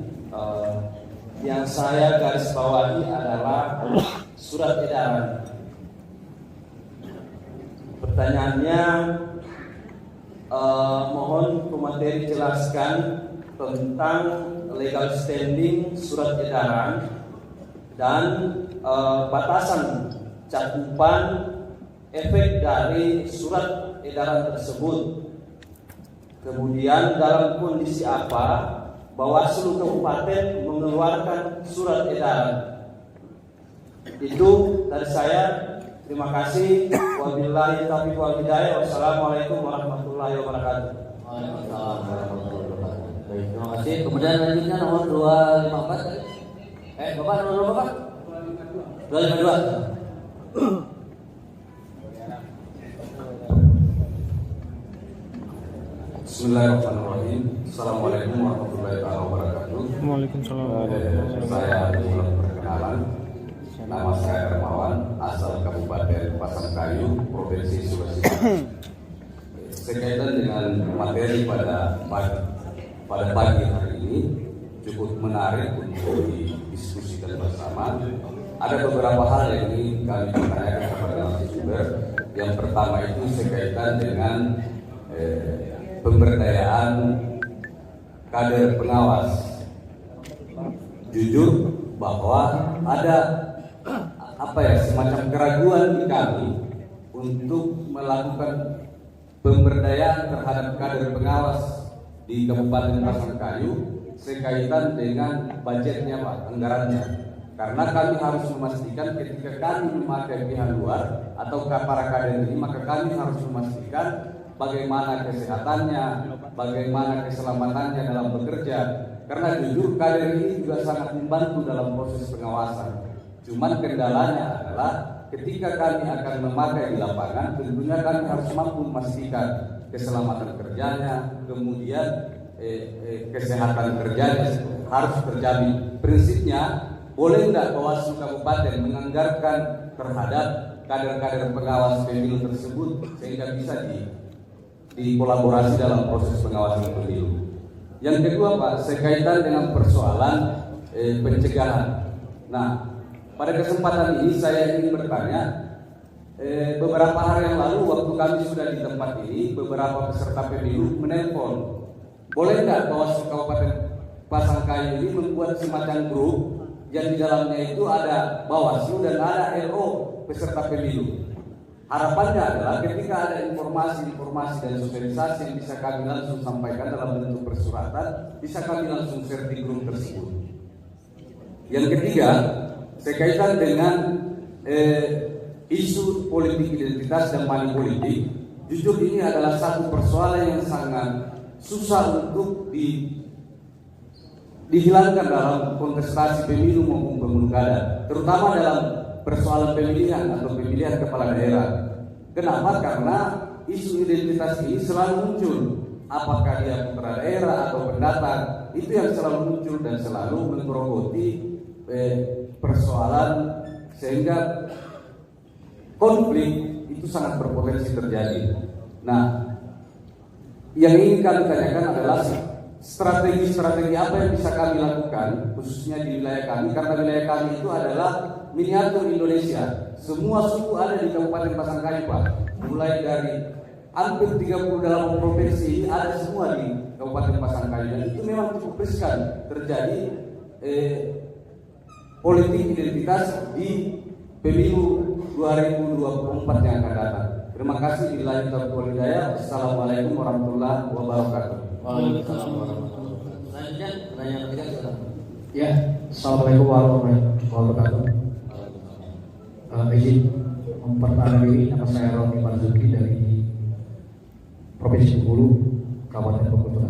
Yang saya garis bawahi adalah surat edaran. Pertanyaannya, mohon pemateri jelaskan tentang legal standing surat edaran dan batasan cakupan efek dari surat edaran tersebut. Kemudian dalam kondisi apa Bawaslu Kabupaten mengeluarkan surat edaran. Itu dari saya. Terima kasih. Wabillahi taufiq wal hidayah. Wassalamualaikum warahmatullahi wabarakatuh. Waalaikumsalam warahmatullahi wabarakatuh. Baik, terima kasih. Kemudian lanjutnya nomor 254. Bapak nomor berapa Pak? 252. Bismillahirrahmanirrahim. Assalamualaikum warahmatullahi wabarakatuh. Waalaikumsalam. Saya ulang perkenalan. Nama saya Hermawan, asal Kabupaten Pasangkayu, Provinsi Sulawesi Selatan. Sekaitan dengan materi pada pagi hari ini cukup menarik untuk didiskusikan bersama. Ada beberapa hal yang ingin kami tanyakan kepada narasumber. Yang pertama itu sekaitan dengan pemberdayaan kader pengawas. Jujur bahwa ada semacam keraguan di kami untuk melakukan pemberdayaan terhadap kader pengawas di Kabupaten Pasangkayu sekaitan dengan budgetnya Pak, anggarannya. Karena kami harus memastikan ketika kami memakai pihak luar atau para kader ini, maka kami harus memastikan bagaimana kesehatannya, bagaimana keselamatannya dalam bekerja. Karena jujur kader ini juga sangat membantu dalam proses pengawasan. Cuman kendalanya adalah ketika kami akan memakai di lapangan, tentunya kami harus mampu memastikan keselamatan kerjanya, kemudian kesehatan kerjanya harus terjamin. Prinsipnya, boleh tidak Bawaslu Kabupaten menganggarkan terhadap kader-kader pengawas pemilu tersebut sehingga bisa dikolaborasi dalam proses pengawasan pemilu. Yang kedua Pak, sekaitan dengan persoalan pencegahan. Nah, pada kesempatan ini saya ingin bertanya, beberapa hari yang lalu waktu kami sudah di tempat ini, beberapa peserta pemilu menelpon, boleh nggak Bawaslu Kabupaten Pasangkayu ini membuat semacam grup yang di dalamnya itu ada Bawaslu dan ada RO peserta pemilu. Harapannya adalah ketika ada informasi-informasi dan sosialisasi yang bisa kami langsung sampaikan dalam bentuk persuratan, bisa kami langsung share di grup tersebut. Yang ketiga, berkaitan dengan isu politik identitas dan money politik, jujur ini adalah satu persoalan yang sangat susah untuk dihilangkan dalam kontestasi pemilu maupun pemilu kada, terutama dalam persoalan pemilihan atau pemilihan kepala daerah. Kenapa? Karena isu identitas ini selalu muncul. Apakah dia putra daerah atau pendatang, itu yang selalu muncul dan selalu menggerogoti persoalan, sehingga konflik itu sangat berpotensi terjadi. Nah, yang ingin kami tanyakan adalah strategi-strategi apa yang bisa kami lakukan, khususnya di wilayah kami, karena wilayah kami itu adalah miniatur Indonesia. Semua suku ada di Kabupaten Pasangkayu, Pak. Mulai dari hampir 38 provinsi ada semua di Kabupaten Pasangkayu, dan itu memang cukup riskan terjadi politik identitas di pemilu 2024 yang akan datang. Terima kasih. Billahi taufiq wal hidayah. Assalamualaikum warahmatullahi wabarakatuh. Waalaikumsalam warahmatullahi wabarakatuh. Selanjutnya pertanyaan ketiga silakan. Ya, assalamualaikum warahmatullahi wabarakatuh. Izin memperkenalkan diri, nama saya Roni Marzuki dari Provinsi Bengkulu, Kabupaten Bengkulu,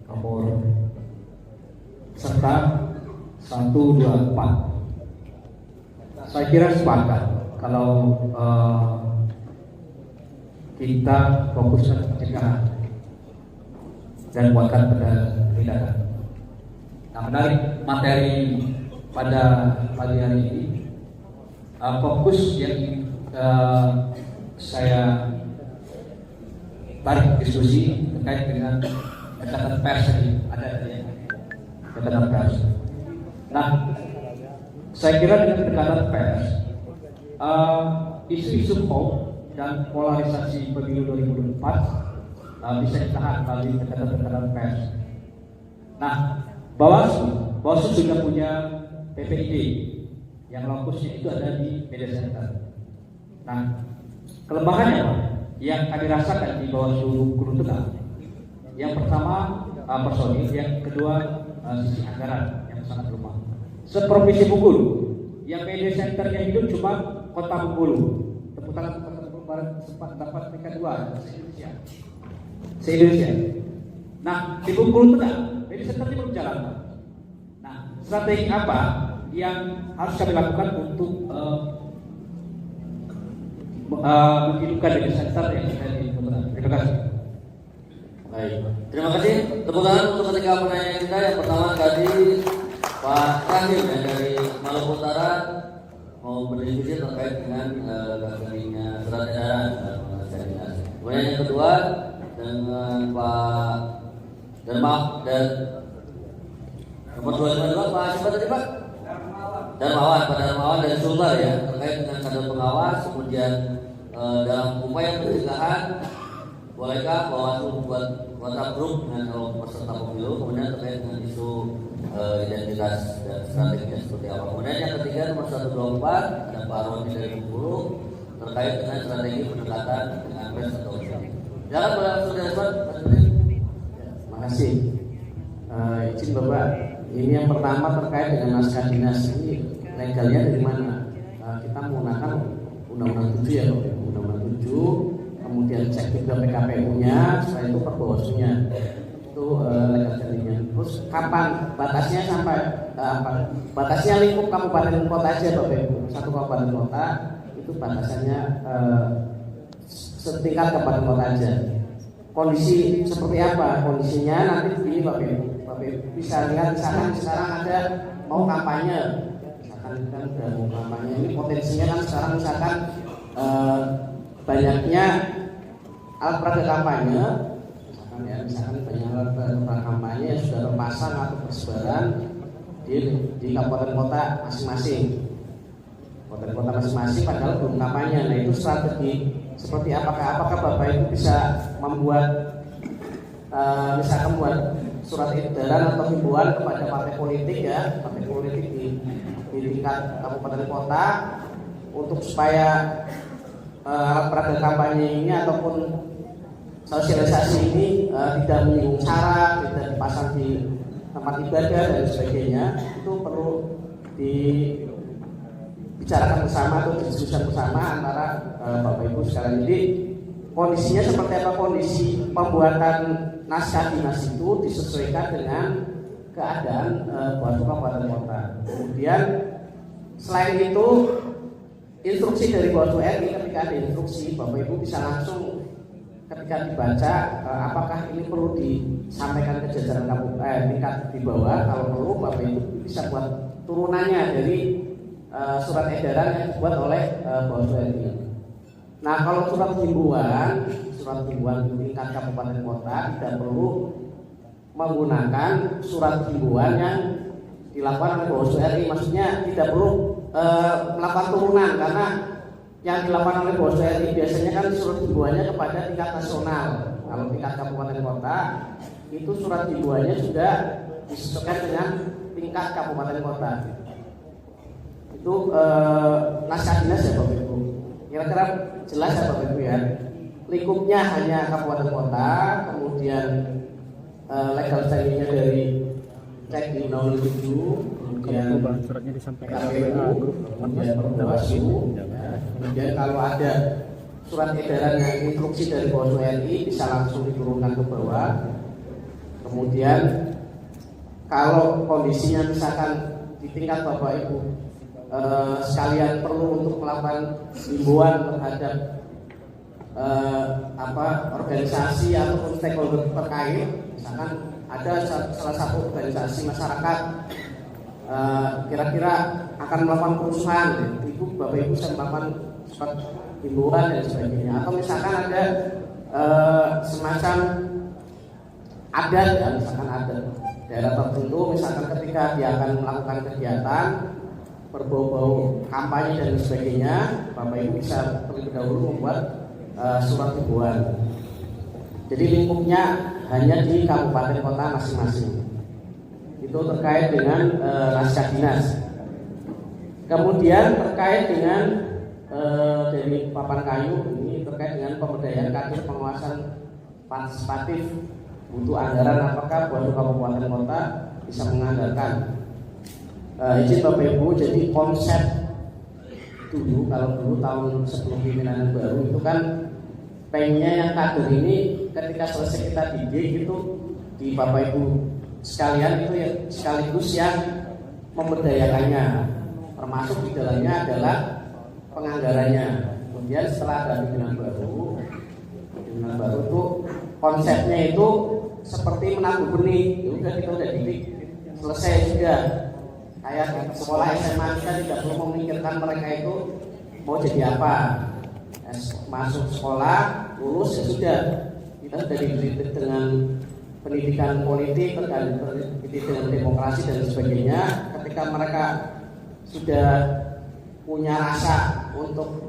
nomor serta 124. Saya kira sepakat kalau kita fokuskan pencegahan dan buatkan pada tindakan. Nah, menarik materi pada pagi hari ini. Fokus yang saya tarik diskusi terkait dengan catatan pers ini, ada ya, catatan pers. Nah, saya kira dengan catatan pers, isu-isu hoax dan polarisasi pemilu 2024 bisa ditahan melalui catatan pers. Nah, Bawaslu sudah punya PPID yang lokusnya itu ada di media center. Nah, kelemahannya apa? Yang kami rasakan di Bawaslu Gunung Tengah, yang pertama personil, yang kedua sisi anggaran yang sangat lemah. Seprovinsi Bengkulu, yang media centernya hidup cuma kota Bengkulu. Tepuk tangan kota Bengkulu Barat sempat dapat peringkat 2 se-Indonesia. Nah, di Bengkulu Tengah, media centernya belum jalan. Nah, strategi apa yang harus kami lakukan untuk menghidupkan media center yang ada di Bengkulu? Terima kasih. Baik, terima kasih. Tepuk tangan untuk ketiga penanya kita. Yang pertama tadi Pak Rahim yang dari Maluku Utara mau berdiskusi terkait dengan rekeningnya surat edaran dan kemudian yang kedua dengan Pak dan nomor 2 Pak siapa tadi Pak? Pak Darmawan dari Sulbar ya, terkait dengan kader pengawas, kemudian dalam upaya pencegahan bolehkah Bawaslu membuat WhatsApp group dengan peserta pemilu, kemudian terkait dengan isu identitas dan strateginya seperti apa. Kemudian yang ketiga nomor 124 ada Pak Roni dari Bengkulu terkait dengan strategi pendekatan dengan pers atau usaha. Jangan langsung direspon. Terima kasih. Izin Bapak, ini yang pertama terkait dengan naskah dinas ini legalnya dari mana? Kita menggunakan Undang-Undang 7 ya, Undang-Undang 7, kemudian cek juga PKPU-nya, setelah itu Perbawaslunya. Itu legal jadinya. Terus kapan batasnya sampai batasnya lingkup kabupaten kota aja Bapak Ibu. Satu kabupaten kota itu batasannya setingkat kabupaten kota aja. Kondisi seperti apa? Kondisinya nanti begini Bapak Ibu. Bapak Ibu bisa lihat misalkan sekarang ada mau kampanye. Misalkan kan udah mau kampanye, ini potensinya kan sekarang misalkan banyaknya alat peraga kampanye. Misalkan banyak alat kampanye yang sudah terpasang atau bersebaran di kabupaten kota masing-masing. Kabupaten kota masing-masing padahal belum kampanye. Nah, itu strategi seperti apakah Bapak Ibu bisa membuat misalkan buat surat edaran atau himbauan kepada partai politik ya, partai politik di tingkat kabupaten kota untuk supaya alat peraga kampanye ini ataupun sosialisasi ini tidak menyinggung sara, tidak dipasang di tempat ibadah dan sebagainya, itu perlu dibicarakan bersama atau didiskusikan bersama antara Bapak Ibu sekalian. Jadi kondisinya seperti apa, kondisi pembuatan naskah dinas itu disesuaikan dengan keadaan Bawaslu Kabupaten Kota. Kemudian selain itu instruksi dari Bawaslu RI, ketika ada instruksi Bapak Ibu bisa langsung ketika dibaca apakah ini perlu disampaikan ke jajaran tingkat di bawah. Kalau perlu Bapak Ibu bisa buat turunannya dari surat edaran yang dibuat oleh Bawaslu RI. Nah, kalau surat himbauan di tingkat kabupaten kota tidak perlu menggunakan surat himbauan yang dilakukan oleh Bawaslu RI. Maksudnya tidak perlu melakukan turunan, karena yang dilakukan oleh Bawaslu RI biasanya kan surat himbauannya kepada tingkat nasional. Kalau tingkat kabupaten kota itu surat himbauannya sudah disesuaikan dengan tingkat kabupaten kota. Itu naskah dinas ya Bapak Ibu. Kira-kira jelas ya Bapak Ibu ya. Lingkupnya hanya kabupaten kota, kemudian legal standingnya dari cek di Undang-Undang 7, kemudian suratnya disampaikan KPU, kemudian Bawaslu. Kemudian kalau ada surat edaran yang instruksi dari Bawaslu RI bisa langsung diturunkan ke bawah. Kemudian kalau kondisinya misalkan di tingkat Bapak Ibu sekalian perlu untuk melakukan himbauan terhadap organisasi ataupun stakeholder terkait, misalkan ada salah satu organisasi masyarakat kira-kira akan melakukan kerusuhan, itu Bapak Ibu bisa melakukan surat himbauan dan sebagainya. Atau misalkan ada semacam adat ya, misalkan ada daerah tertentu, misalkan ketika dia akan melakukan kegiatan berbau-bau kampanye dan sebagainya, Bapak Ibu bisa terlebih dahulu membuat surat himbauan. Jadi lingkupnya hanya di kabupaten kota masing-masing. Itu terkait dengan naskah dinas. Kemudian terkait dengan dari papan kayu ini terkait dengan pemberdayaan kader pengawasan partisipatif, butuh anggaran apakah Bawaslu Kabupaten Kota bisa menganggarkan. Izin Bapak Ibu, jadi konsep dulu, kalau dulu tahun sebelum pimpinan baru itu kan pengennya yang kader ini ketika selesai kita didik itu di Bapak Ibu sekalian itu ya sekaligus yang memberdayakannya, termasuk di dalamnya adalah penganggarannya. Kemudian setelah ada pimpinan baru itu konsepnya itu seperti menabur benih, udah kita udah didik selesai sudah. Kayak sekolah SMA kita tidak perlu memikirkan mereka itu mau jadi apa. Masuk sekolah, lulus ya sudah. Kita sudah dididik dengan pendidikan politik, pendidik dengan demokrasi dan sebagainya. Ketika mereka sudah punya rasa untuk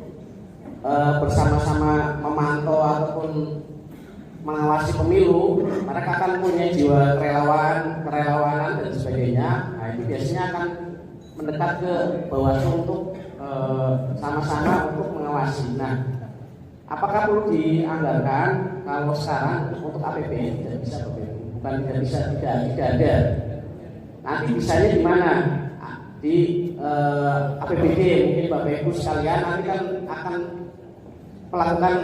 bersama-sama memantau ataupun mengawasi pemilu, mereka akan punya jiwa kerelawanan dan sebagainya. Nah, itu biasanya akan mendekat ke Bawaslu untuk sama-sama untuk mengawasi. Nah, apakah perlu dianggarkan? Kalau sekarang untuk APBN tidak bisa, bukan tidak bisa, tidak ada. Nanti bisanya di mana? Di APBD. Mungkin Bapak Ibu sekalian nanti kan akan melakukan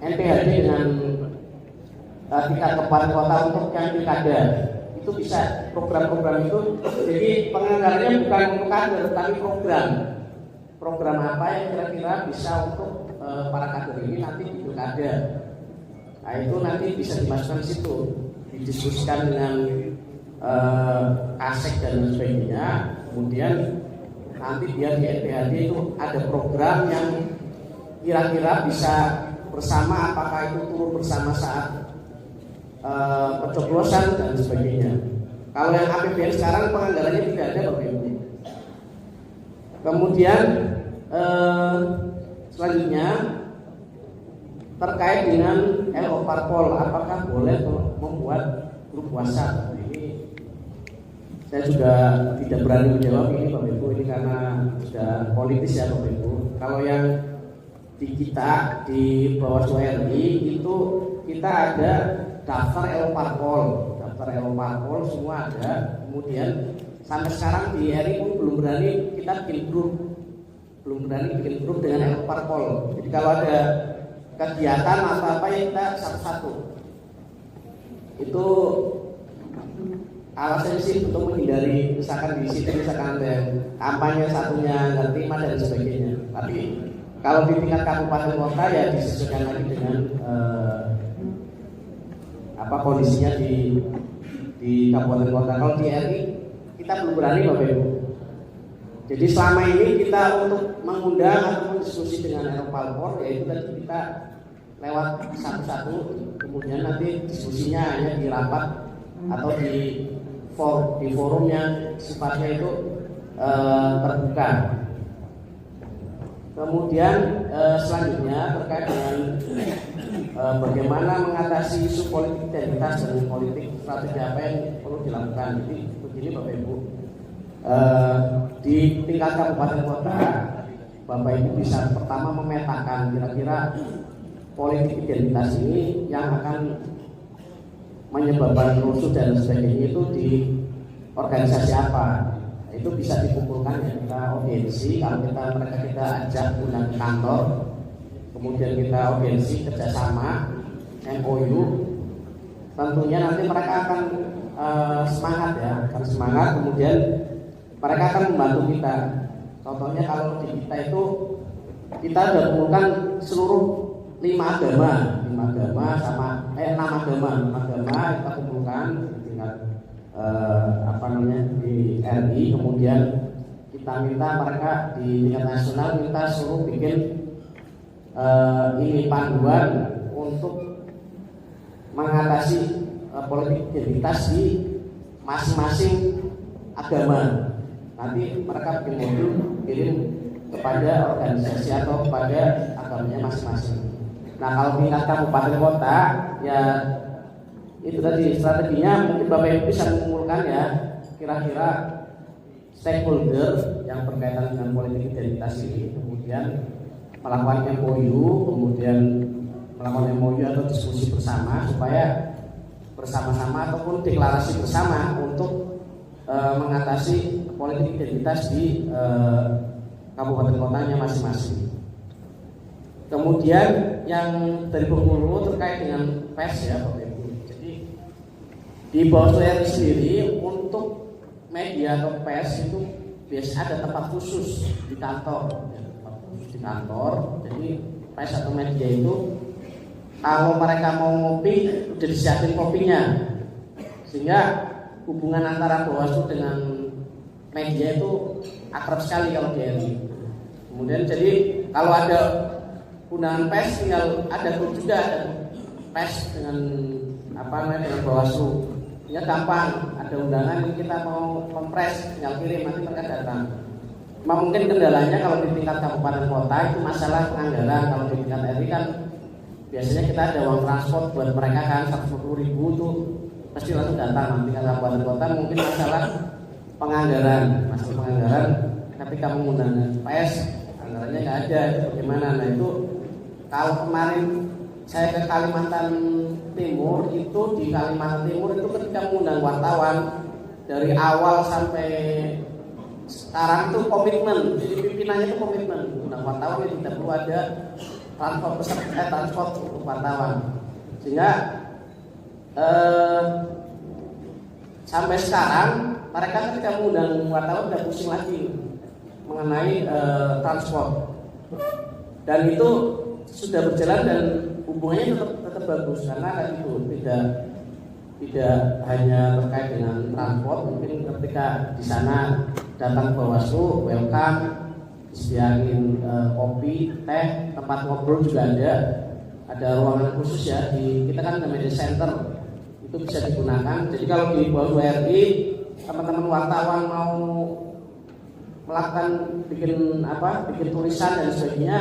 NPHD dengan tingkat kabupaten kota untuk yang pilkada. Itu bisa program-program itu. Jadi penganggarannya bukan untuk kader, tapi program apa yang kira-kira bisa untuk para kader ini nanti di pilkada. Nah, itu nanti bisa dimasukkan di situ, didiskusikan dengan kasek dan sebagainya. Kemudian nanti biar di NPHD itu ada program yang kira-kira bisa bersama, apakah itu turun bersama saat pencoblosan dan sebagainya. Kalau yang APBN sekarang penganggarannya tidak ada Bapak Ibu. Kemudian selanjutnya terkait dengan LO Parpol, apakah boleh membuat grup WhatsApp? Ini saya juga tidak berani menjawab ini Bapak Ibu, ini karena sudah politis ya Bapak Ibu. Kalau yang di kita di Bawaslu RI itu kita ada daftar LO Parpol, semua ada. Kemudian sampai sekarang di RI pun belum berani bikin grup dengan LO Parpol. Jadi kalau ada kegiatan atau apa ya kita satu-satu. Itu alasan sih untuk menghindari misalkan di situ misalkan ada kampanye satunya nggak terima dan sebagainya. Tapi kalau di tingkat kabupaten kota ya disesuaikan lagi dengan kondisinya di kabupaten kota. Kalau di RI kita belum berani Bapak Ibu. Jadi selama ini kita untuk mengundang ataupun diskusi dengan LO Parpol yaitu tadi kita lewat satu-satu, kemudian nanti diskusinya hanya di rapat atau di forum yang sifatnya itu terbuka. Kemudian selanjutnya terkait dengan bagaimana mengatasi isu politik identitas dan politik strategi apa yang perlu dilakukan. Jadi begini Bapak Ibu, di tingkat kabupaten kota Bapak Ibu bisa pertama memetakan kira-kira politik identitas ini yang akan menyebabkan rusuh dan sebagainya itu di organisasi apa. Itu bisa dikumpulkan ya, kita audiensi, kalau kita ajak undang ke kantor, kemudian kita audiensi kerjasama MOU, tentunya nanti mereka akan semangat, kemudian mereka akan membantu kita. Contohnya kalau di kita itu kita sudah kumpulkan seluruh 6 agama kita kumpulkan di tingkat di RI, kemudian kita minta mereka di tingkat nasional minta suruh bikin ini panduan untuk mengatasi politik identitas di masing-masing agama. Nanti mereka bikin modul kirim kepada organisasi atau kepada agamanya masing-masing. Nah kalau tingkat kabupaten kota ya itu tadi strateginya mungkin Bapak Ibu bisa mengumpulkan ya kira-kira stakeholder yang berkaitan dengan politik identitas ini, kemudian melakukan MOU atau diskusi bersama supaya bersama-sama ataupun deklarasi bersama untuk mengatasi politik identitas di kabupaten kotanya masing-masing. Kemudian yang dari Bengkulu terkait dengan pers ya Bapak Ibu. Jadi di Bawaslu RI sendiri untuk media atau pers itu biasanya ada tempat khusus di kantor. Jadi pers atau media itu kalau mereka mau ngopi udah disiapin kopinya, sehingga hubungan antara Bawaslu dengan media itu akrab sekali kalau di RI. Kemudian jadi kalau ada undangan pers tinggal ada grup juga pers dengan dengan Bawaslu. Ya gampang, ada undangan kita mau kompres tinggal kirim nanti mereka datang. Mungkin kendalanya kalau di tingkat kabupaten kota itu masalah penganggaran. Kalau di tingkat RI kan biasanya kita ada uang transport buat mereka kan 150.000 tuh pasti langsung datang. Nanti tingkat kabupaten kota mungkin masalah penganggaran ketika mengundang pers anggarannya nggak ada, itu bagaimana? Nah itu kalau kemarin saya ke Kalimantan Timur, itu di Kalimantan Timur itu ketika mengundang wartawan dari awal sampai sekarang itu komitmen, jadi pimpinannya itu komitmen undang wartawan itu tidak perlu ada transport untuk wartawan, sehingga sampai sekarang mereka ketika mengundang wartawan tidak pusing lagi mengenai transport, dan itu sudah berjalan dan hubungannya tetap bagus karena kan itu tidak hanya terkait dengan transport. Mungkin ketika di sana datang Bawaslu welcome, disediain kopi, teh, tempat ngobrol juga ada ruangan khusus ya kita kan media center itu bisa digunakan. Jadi kalau di Bawaslu RI teman-teman wartawan mau melakukan bikin tulisan dan sebagainya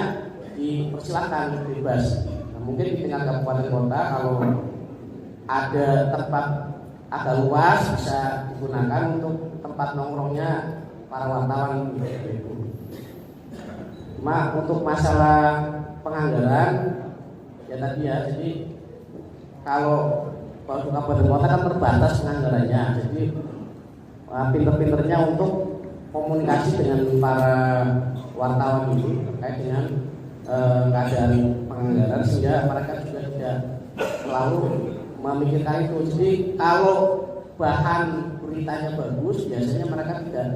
dipersilakan bebas. mungkin di tingkat kabupaten kota kalau ada tempat agak luas bisa digunakan untuk tempat nongkrongnya para wartawan itu. Cuma untuk masalah penganggaran ya tadi ya, jadi kalau kabupaten kota kan terbatas penganggarannya, jadi pinter-pinternya untuk komunikasi dengan para wartawan ini terkait dengan keadaan penganggaran sehingga mereka juga tidak selalu memikirkan itu. Jadi kalau bahan beritanya bagus, biasanya mereka tidak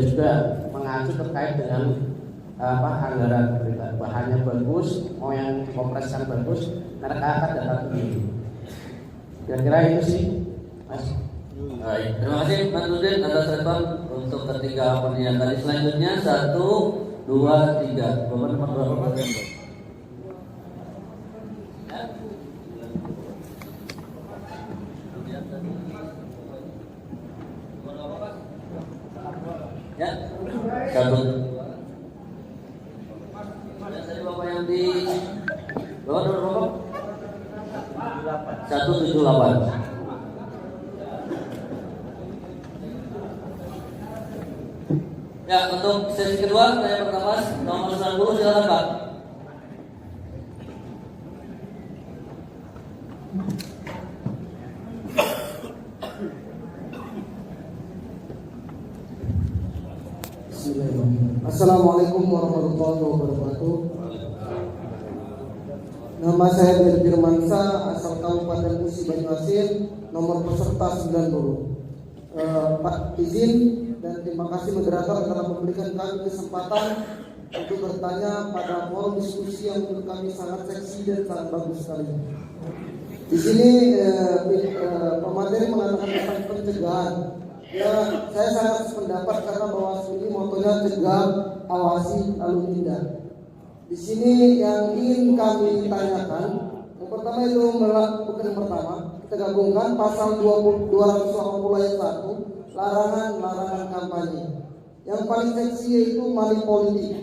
juga mengacu terkait dengan anggaran berita. Bahannya bagus, mau yang dikompreskan bagus, mereka akan datang ke sini. Kira-kira itu sih, Mas. Baik, terima kasih Pak Nurdin atas respon untuk ketiga pertanyaan tadi. Selanjutnya 1, 2, 3. Bapak nomor berapa? Ya, 1. Saya Bapak yang di bawah nomor berapa? 178. Ya, untuk sesi kedua, saya pertama nomor 90, silakan Pak. Assalamualaikum warahmatullahi wabarakatuh. Nama saya Beri Firmansa, asal Kabupaten Musi Banyuasin, nomor peserta 90. Pak izin dan terima kasih moderator telah memberikan kami kesempatan untuk bertanya pada forum diskusi yang menurut kami sangat seksi dan sangat bagus sekali. Di sini pemateri mengatakan tentang pencegahan. Ya, saya sangat sependapat karena Bawaslu ini motonya cegah, awasi, lalu tindak. Di sini yang ingin kami tanyakan, yang pertama itu bukan yang pertama, kita gabungkan pasal 280 ayat 1. Larangan kampanye. Yang paling seksi yaitu money politik.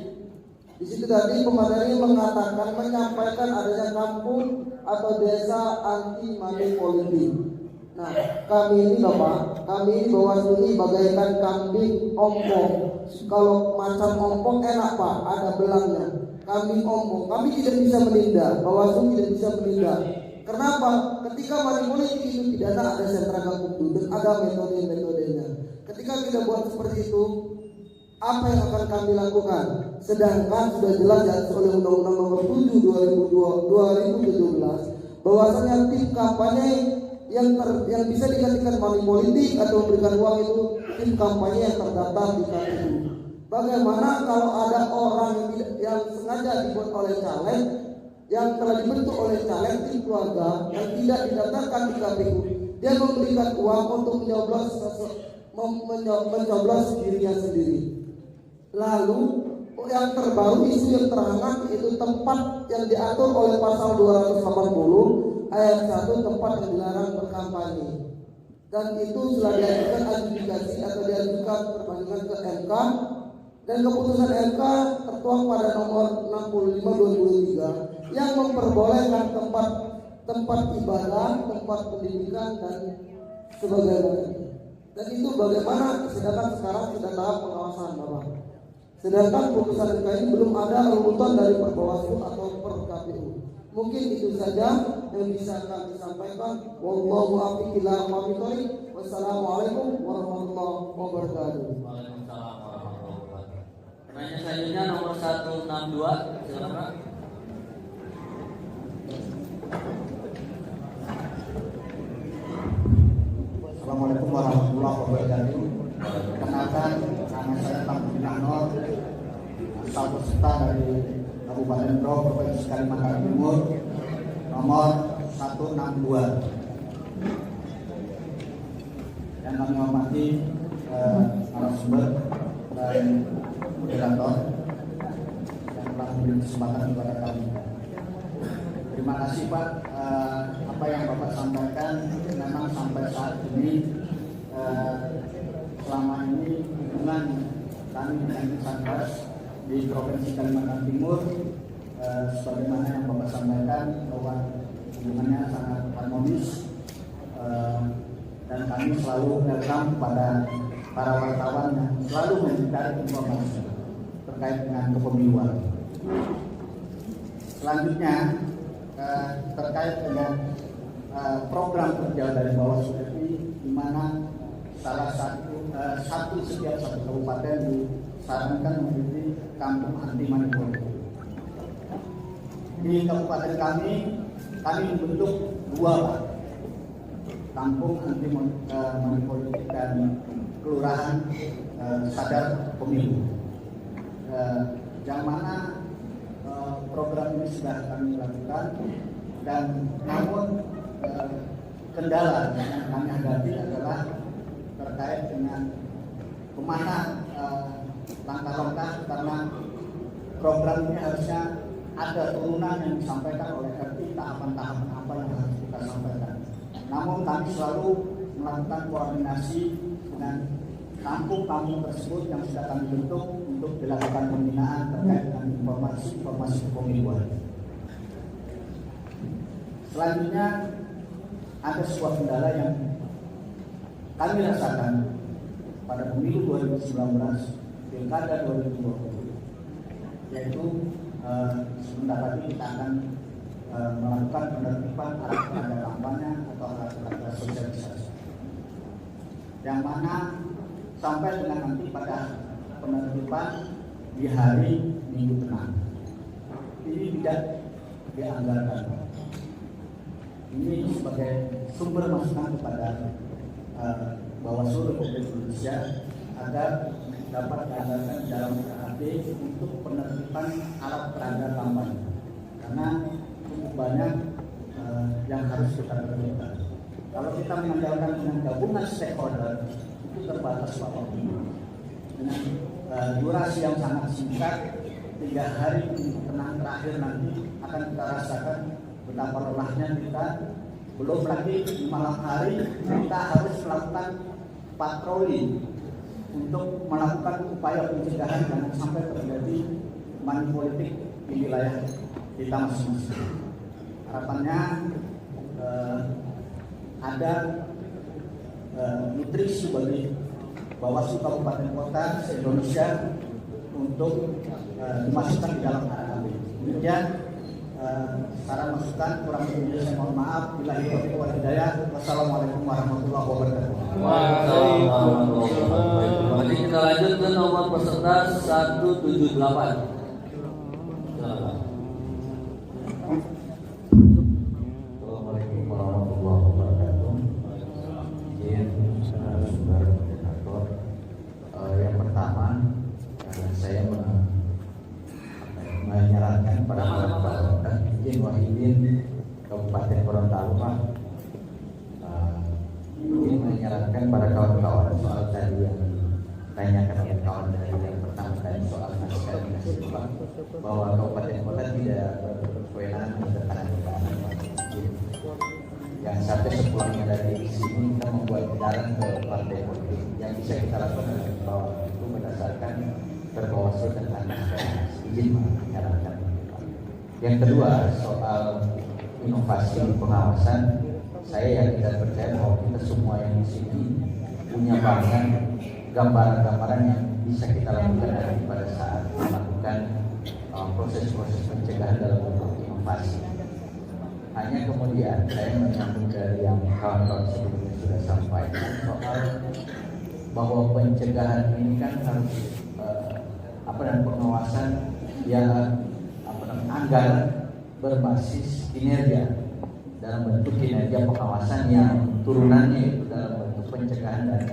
Di situ tadi pemateri mengatakan menyampaikan adanya kampung atau desa anti money politik. Nah, kami ini Bapak, kami ini Bawaslu ini bagaikan kambing ompong. Kalau macan ompong enak Pak, ada belangnya. Kambing ompong, kami tidak bisa menindak, Bawaslu tidak bisa menindak. Kenapa? Ketika money politik itu pidana ada sentra gakumdu dan ada metode-metodenya. Ketika kita buat seperti itu, apa yang akan kami lakukan? Sedangkan sudah jelas oleh Undang-Undang Nomor 7 2017 bahwasanya tim kampanye yang bisa digantikan money politik atau memberikan uang itu tim kampanye yang terdaftar di KPU. Bagaimana kalau ada orang yang sengaja dibuat oleh caleg, yang telah dibentuk oleh caleg tim keluarga yang tidak didaftarkan di KPU, dia memberikan uang untuk mencoblos dirinya sendiri. Lalu yang terbaru isu yang terhangat itu tempat yang diatur oleh pasal 280 ayat 1 tempat yang dilarang berkampanye. Dan itu sudah diajukan adjudikasi atau diajukan perbandingan ke MK dan keputusan MK tertuang pada nomor 65/2023 yang memperbolehkan tempat ibadah, tempat pendidikan dan sebagainya. Dan itu bagaimana? Sedangkan sekarang sudah tahap pengawasan Bapak. Sedangkan putusan MK ini belum ada runutan dari Perbawaslu atau per KPU. Mungkin itu saja yang bisa kami sampaikan. Wallahu a'lam bishawab. Wassalamualaikum warahmatullahi wabarakatuh. Waalaikumsalam warahmatullahi wabarakatuh. Pertanyaan selanjutnya nomor 162, silakan Pak. Assalamualaikum warahmatullahi wabarakatuh. Perkenalkan, nama saya Tambu Nanor, asal peserta dari Kabupaten Bro, Provinsi Kalimantan Timur, nomor 162. Yang kami hormati narasumber dan moderator yang telah memberi kesempatan kepada kami. Terima kasih Pak. Apa yang Bapak sampaikan memang sampai saat ini selama ini hubungan kami dengan Satgas di Provinsi Kalimantan Timur sebagaimana yang Bapak sampaikan bahwa hubungannya sangat harmonis, dan kami selalu welcome kepada para wartawan yang selalu mencari informasi terkait dengan kepemiluan. Selanjutnya terkait dengan program kerja dari Bawaslu RI, di mana salah satu setiap satu kabupaten disarankan memiliki kampung anti money politik. Di kabupaten kami membentuk 2 kampung anti money politik dan kelurahan sadar pemilu, yang mana program ini sudah kami lakukan, dan namun kendala yang kami hadapi adalah terkait dengan kemana langkah-langkah, karena program ini harusnya ada turunan yang disampaikan oleh RT, tahapan-tahapan apa yang harus kita sampaikan. Namun kami selalu melakukan koordinasi dengan kampung-kampung tersebut yang sudah kami bentuk untuk dilakukan pembinaan terkait dengan informasi kepemiluan. Selanjutnya ada sebuah kendala yang kami rasakan pada pemilu 2019, pilkada 2020, yaitu sebentar lagi kita akan melakukan penertiban alat-alat kampanye atau alat-alat sosialisasi, yang mana sampai dengan nanti pada penertiban di hari Minggu Tenang ini tidak dianggarkan. Ini sebagai sumber masukan kepada Bawaslu Republik Indonesia agar dapat dianggarkan dalam KAD untuk penertiban alat peraga kampanye, karena cukup banyak yang harus kita tertibkan. Kalau kita mengandalkan dengan gabungan stakeholder itu terbatas Bapak Ibu. Dengan durasi yang sangat singkat, 3 hari tenang terakhir nanti akan kita rasakan betapa lelahnya kita. Belum lagi di malam hari kita harus melakukan patroli untuk melakukan upaya pencegahan jangan sampai terjadi money politik di wilayah kita masing-masing. Harapannya ada nutrisi bagi Bawaslu Kabupaten Kota se-Indonesia untuk dimasukkan di dalam KAD. Kemudian saran masukan kurang lebih saya mohon maaf. Billahi taufiq wal hidayah. Wassalamualaikum warahmatullahi wabarakatuh. Waalaikumsalam. Nanti kita lanjut ke nomor peserta 178. Assalamualaikum warahmatullahi wabarakatuh. Izin sumber moderator. Yang pertama, saya menyarankan pada kawan-kawan izin Wahidin Kabupaten Gorontalo Pak, ingin menyarankan pada kawan-kawan soal tadi yang ditanyakan oleh kawan dari yang pertama tadi soal naskah Pak, bahwa Kabupaten Kota tidak berkewenangan menandatangani. Yang sampai sepulangnya dari sini kita membuat edaran ke partai politik yang bisa kita lakukan bahwa itu berdasarkan berbawaslu tentang izin menyarankan. Yang kedua soal inovasi pengawasan, saya yakin dan percaya bahwa kita semua yang di sini punya banyak gambaran-gambaran yang bisa kita lakukan nanti pada saat melakukan proses-proses pencegahan dalam bentuk inovasi. Hanya kemudian saya menyambung dari yang kawan-kawan sebelumnya sudah sampaikan soal bahwa pencegahan ini kan harus dan pengawasan yang anggaran berbasis kinerja dalam bentuk kinerja pengawasan yang turunannya itu dalam bentuk pencegahan dan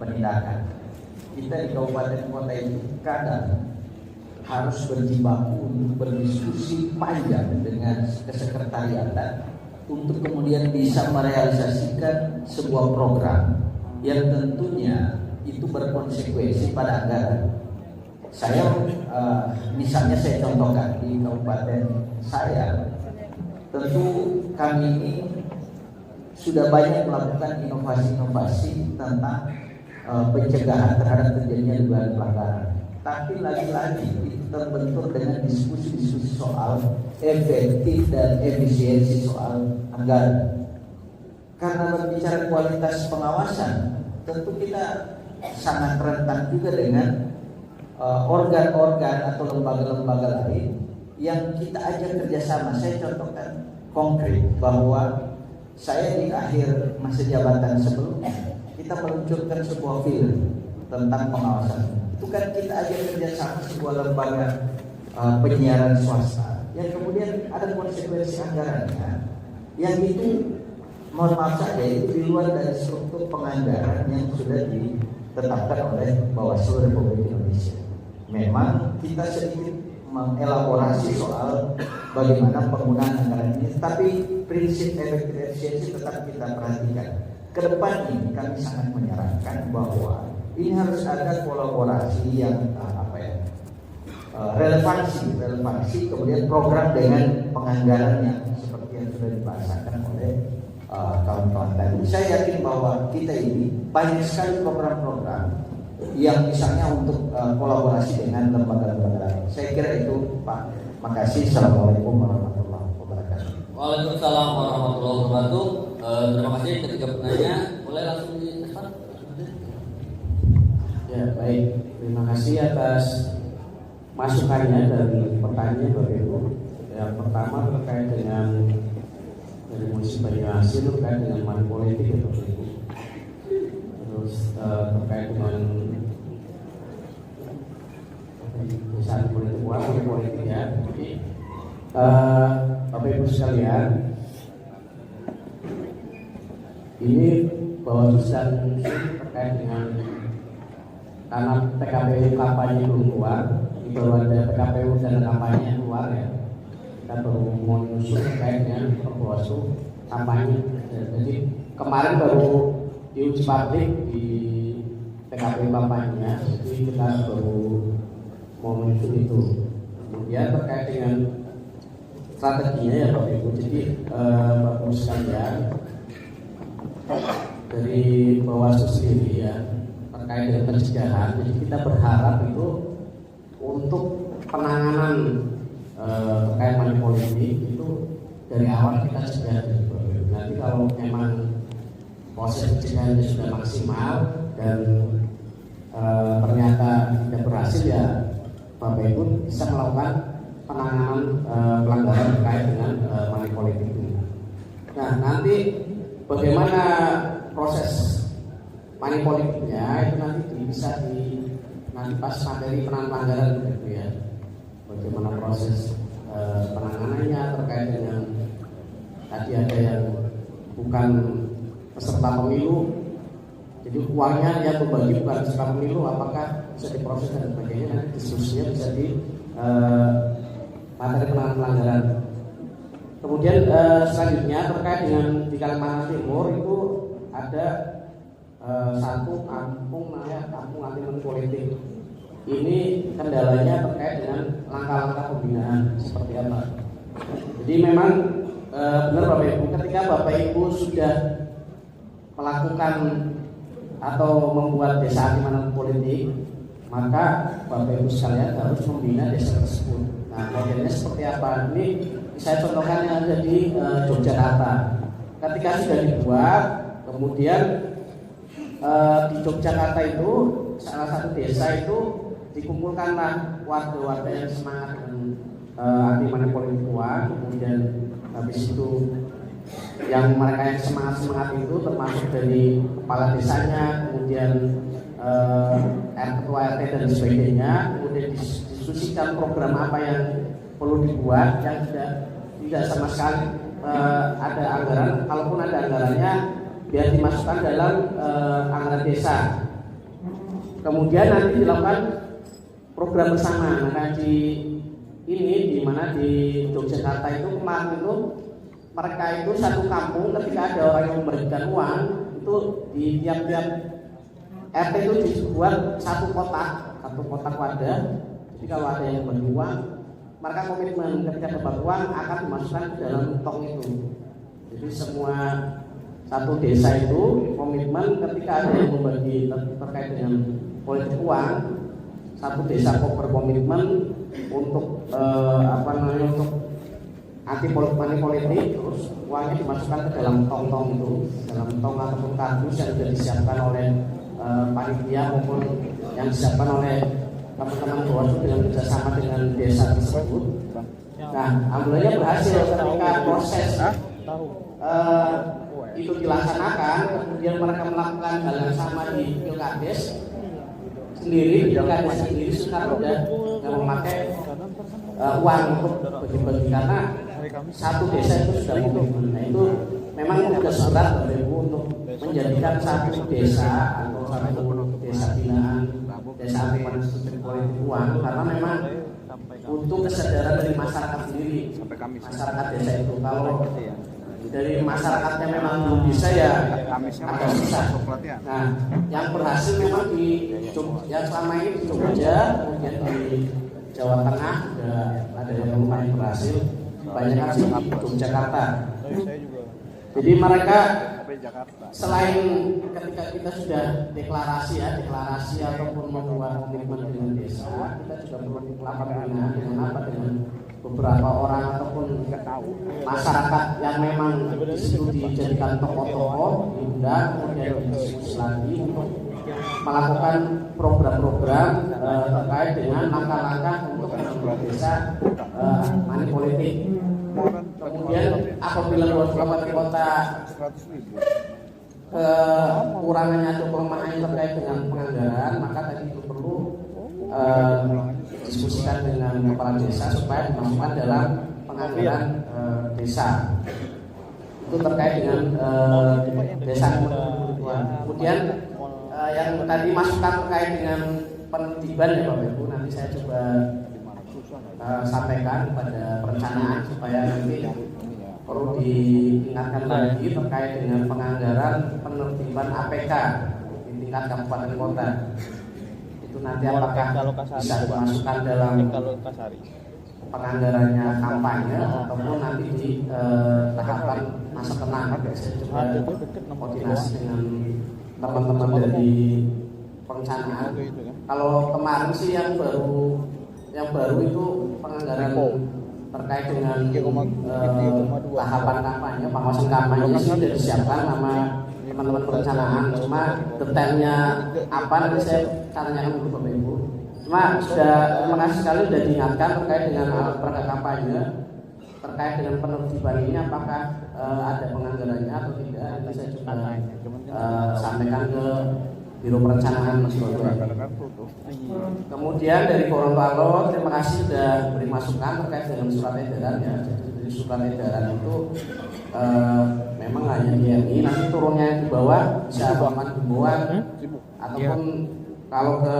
penindakan. Kita di Kabupaten Kota itu kadang harus berjibaku untuk berdiskusi panjang dengan kesekretariatan untuk kemudian bisa merealisasikan sebuah program yang tentunya itu berkonsekuensi pada anggaran. Saya misalnya saya contohkan di kabupaten saya, tentu kami ini sudah banyak melakukan inovasi-inovasi tentang pencegahan terhadap terjadinya dugaan pelanggaran. tapi lagi-lagi itu terbentur dengan diskusi-diskusi soal efektif dan efisiensi soal anggaran. Karena berbicara kualitas pengawasan, tentu kita sangat rentan juga dengan organ-organ atau lembaga-lembaga lain yang kita ajak kerjasama. Saya contohkan konkret bahwa saya di akhir masa jabatan sebelumnya kita meluncurkan sebuah film tentang pengawasan. Itu kan kita ajak kerjasama sebuah lembaga penyiaran swasta yang kemudian ada konsekuensi anggarannya yang itu mohon maaf saja itu di luar dari struktur penganggaran yang sudah ditetapkan oleh Bawaslu Republik Indonesia. Memang kita sedikit mengelaborasi soal bagaimana penggunaan anggaran ini, tapi prinsip efektif efisiensi tetap kita perhatikan. Kedepan ini kami sangat menyarankan bahwa ini harus ada kolaborasi yang relevansi, kemudian program dengan penganggaran yang seperti yang sudah dibahasakan oleh kawan-kawan tadi. Saya yakin bahwa kita ini banyak sekali program-program yang misalnya untuk kolaborasi dengan lembaga-lembaga lain. Saya kira itu, Pak. Makasih. Assalamualaikum warahmatullahi wabarakatuh. Waalaikumsalam warahmatullahi wabarakatuh. Terima kasih ketika penanya. Boleh langsung di depan. Ya, baik. Terima kasih atas masukannya dari pertanyaan Bapak Ibu. Yang pertama terkait dengan dari Musi Banyuasin terkait dengan money politik ya Bapak Ibu. Terus terkait dengan perusahaan politik uang, politik ya. Jadi Bapak Ibu sekalian, ini bahwa dan terkait dengan karena PKPU kampanye belum keluar, itu ada PKPU dan kampanye keluar ya. Kita baru mau nyusun terkait dengan Bawaslu kampanye. Jadi kemarin baru diuji publik di PKPU kampanye, jadi kita baru mau menyusun itu. Kemudian terkait dengan strateginya ya Bapak Ibu. Jadi Bapak Ibu sekalian, dari Bawaslu sendiri ya terkait dengan pencegahan, jadi kita berharap itu untuk penanganan terkait money politik itu dari awal kita cegah. Nanti kalau memang proses pencegahannya sudah maksimal dan ternyata tidak berhasil ya Bapak Ibu bisa melakukan penanganan pelanggaran terkait dengan money politik ini. Nah nanti bagaimana proses money politiknya itu nanti bisa nanti pas materi pelanggaran gitu ya. Bagaimana proses penanganannya terkait dengan tadi ada yang bukan peserta pemilu, jadi uangnya yang berbagi bukan peserta pemilu, apakah bisa diproses dan sebagainya. Nanti diskusinya bisa di materi penanganan pelanggaran. Kemudian selanjutnya terkait dengan di Kalimantan Timur itu ada satu kampung namanya kampung anti money politik. Ini kendalanya terkait dengan langkah-langkah pembinaan seperti apa. Jadi memang benar Bapak Ibu, ketika Bapak Ibu sudah melakukan atau membuat desa anti money politik, maka Bapak Ibu sekalian harus membina desa tersebut. Nah, modelnya seperti apa? Ini saya contohkan yang ada di Yogyakarta. Ketika sudah dibuat, kemudian di Yogyakarta itu salah satu desa itu dikumpulkanlah warga-warga yang semangat dengan anti money politik uang. Kemudian habis itu yang mereka yang semangat itu termasuk dari kepala desanya, kemudian ketua RT dan sebagainya. Kemudian diskusikan program apa yang perlu dibuat yang tidak sama sekali ada anggaran. Kalaupun ada anggarannya biar dimasukkan dalam anggaran desa. Kemudian nanti dilakukan program bersama. Nah di mana di Yogyakarta itu kemarin itu mereka itu satu kampung ketika ada orang yang memberikan uang itu di tiap-tiap RT itu dibuat satu kotak wadah. Jadi kalau ada yang memberi uang, mereka komitmen ketika dapat uang akan dimasukkan ke dalam tong itu. Jadi semua satu desa itu komitmen ketika ada yang membagi terkait dengan politik uang satu desa kok berkomitmen untuk untuk anti politik, terus uangnya dimasukkan ke dalam tong-tong itu, dalam tong ataupun kardus yang sudah disiapkan oleh panitia maupun yang disiapkan oleh teman-teman Bawaslu dengan kerjasama dengan desa tersebut. Nah, alhamdulillah berhasil ketika proses itu dilaksanakan, kemudian mereka melakukan hal yang sama di Pilkades sendiri, Pilkades sendiri sudah memakai uang untuk bagi-bagi karena satu desa itu sudah komitmen. Nah, itu memang tugas berat Bapak Ibu untuk menjadikan satu desa atau satu desa binaan, desa anti politik uang, karena memang untuk kesadaran dari masyarakat sendiri, masyarakat desa itu. Kalau dari masyarakatnya memang belum bisa ya agak susah. Nah, yang berhasil memang yang selama ini di Jogja, kemudian di Jawa Tengah ada yang lumayan berhasil, banyak kan di Yogyakarta. Jadi mereka selain ketika kita sudah deklarasi ataupun membuat komitmen dengan desa, kita juga perlu melakukan dengan apa, dengan beberapa orang ataupun masyarakat yang memang disitu dijadikan tokoh-tokoh, diundang kemudian didiskusi lagi untuk melakukan program-program terkait dengan langkah-langkah untuk membuat desa money politik. Kemudian apabila kabupaten kota kekurangannya atau kelemahannya terkait dengan penganggaran, maka tadi itu perlu diskusikan dengan kepala desa supaya dimasukkan dalam penganggaran desa. Itu terkait dengan desa. Kemudian yang tadi masukan terkait dengan penertiban ya Bapak Ibu, nanti saya coba sampaikan pada perencanaan supaya nanti perlu diingatkan lagi terkait dengan penganggaran penertiban APK di tingkat kabupaten kota. Itu nanti apakah bisa dimasukkan dalam penganggarannya kampanye ataupun nanti di tahapan masa tenang. Saya coba koordinasi dengan teman-teman dari perencanaan. Kalau kemarin sih yang baru itu penganggaran terkait dengan tahapan kampanye, pengawasan kampanye sih sudah disiapkan sama teman-teman perencanaan. Cuma detailnya apa nanti saya tanyakan dulu Bapak Ibu. Cuma terima kasih sekali sudah diingatkan terkait dengan alat peraga kampanye, terkait dengan penertiban ini apakah ada penganggarannya atau tidak. Nanti saya coba sampaikan ke Biro Perencanaan Mas Bodo. Kemudian dari Gorontalo, terima kasih sudah beri masukan terkait dengan surat edaran ya. Jadi dari surat edaran itu memang hanya DMI, nanti turunnya di bawah bisa bahkan himbauan ataupun kalau ke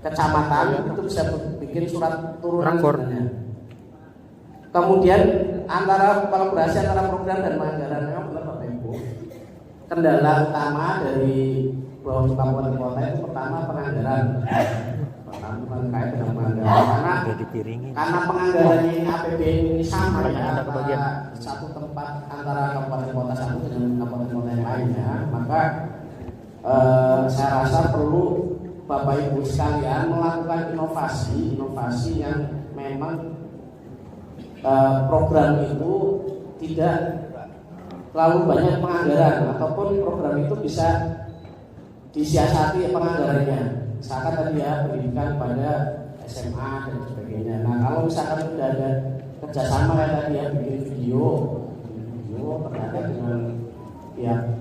kecamatan itu bisa bikin surat turunan sebenarnya. Kemudian antara kolaborasi antara program dan anggaran memang benar Bapak Ibu. Kendala utama dari Bawaslu Kabupaten Kota itu pertama penganggaran. Terkait dengan penganggaran karena penganggaran ini APBN ini sama ya antara satu tempat antara kabupaten kota satu dengan kabupaten kota yang lainnya, maka saya rasa perlu Bapak Ibu sekalian melakukan inovasi yang memang program itu tidak terlalu banyak penganggaran ataupun program itu bisa disiasati penganggarannya. Misalkan tadi ya pendidikan pada SMA dan sebagainya. Nah kalau misalkan sudah ada kerjasama kayak tadi ya bikin video terkait dengan pihak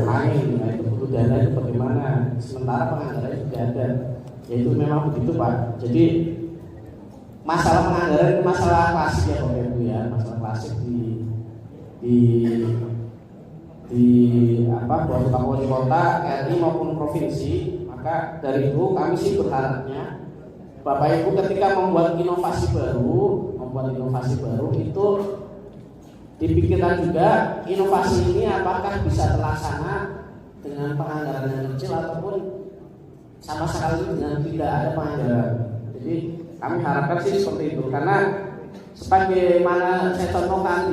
lain, nah itu butuh dana itu bagaimana? Sementara penganggarannya sudah ada, yaitu memang begitu Pak. Jadi masalah penganggaran itu masalah klasik ya Bapak Ibu ya, masalah klasik di Bawaslu Kabupaten Kota, RI maupun provinsi. Maka dari itu kami sih berharapnya Bapak Ibu ketika membuat inovasi baru itu dipikirkan juga inovasi ini apakah bisa terlaksana dengan penganggaran yang kecil ataupun sama sekali dengan tidak ada penganggaran. Jadi kami harapkan sih seperti itu, karena sebagaimana saya contohkan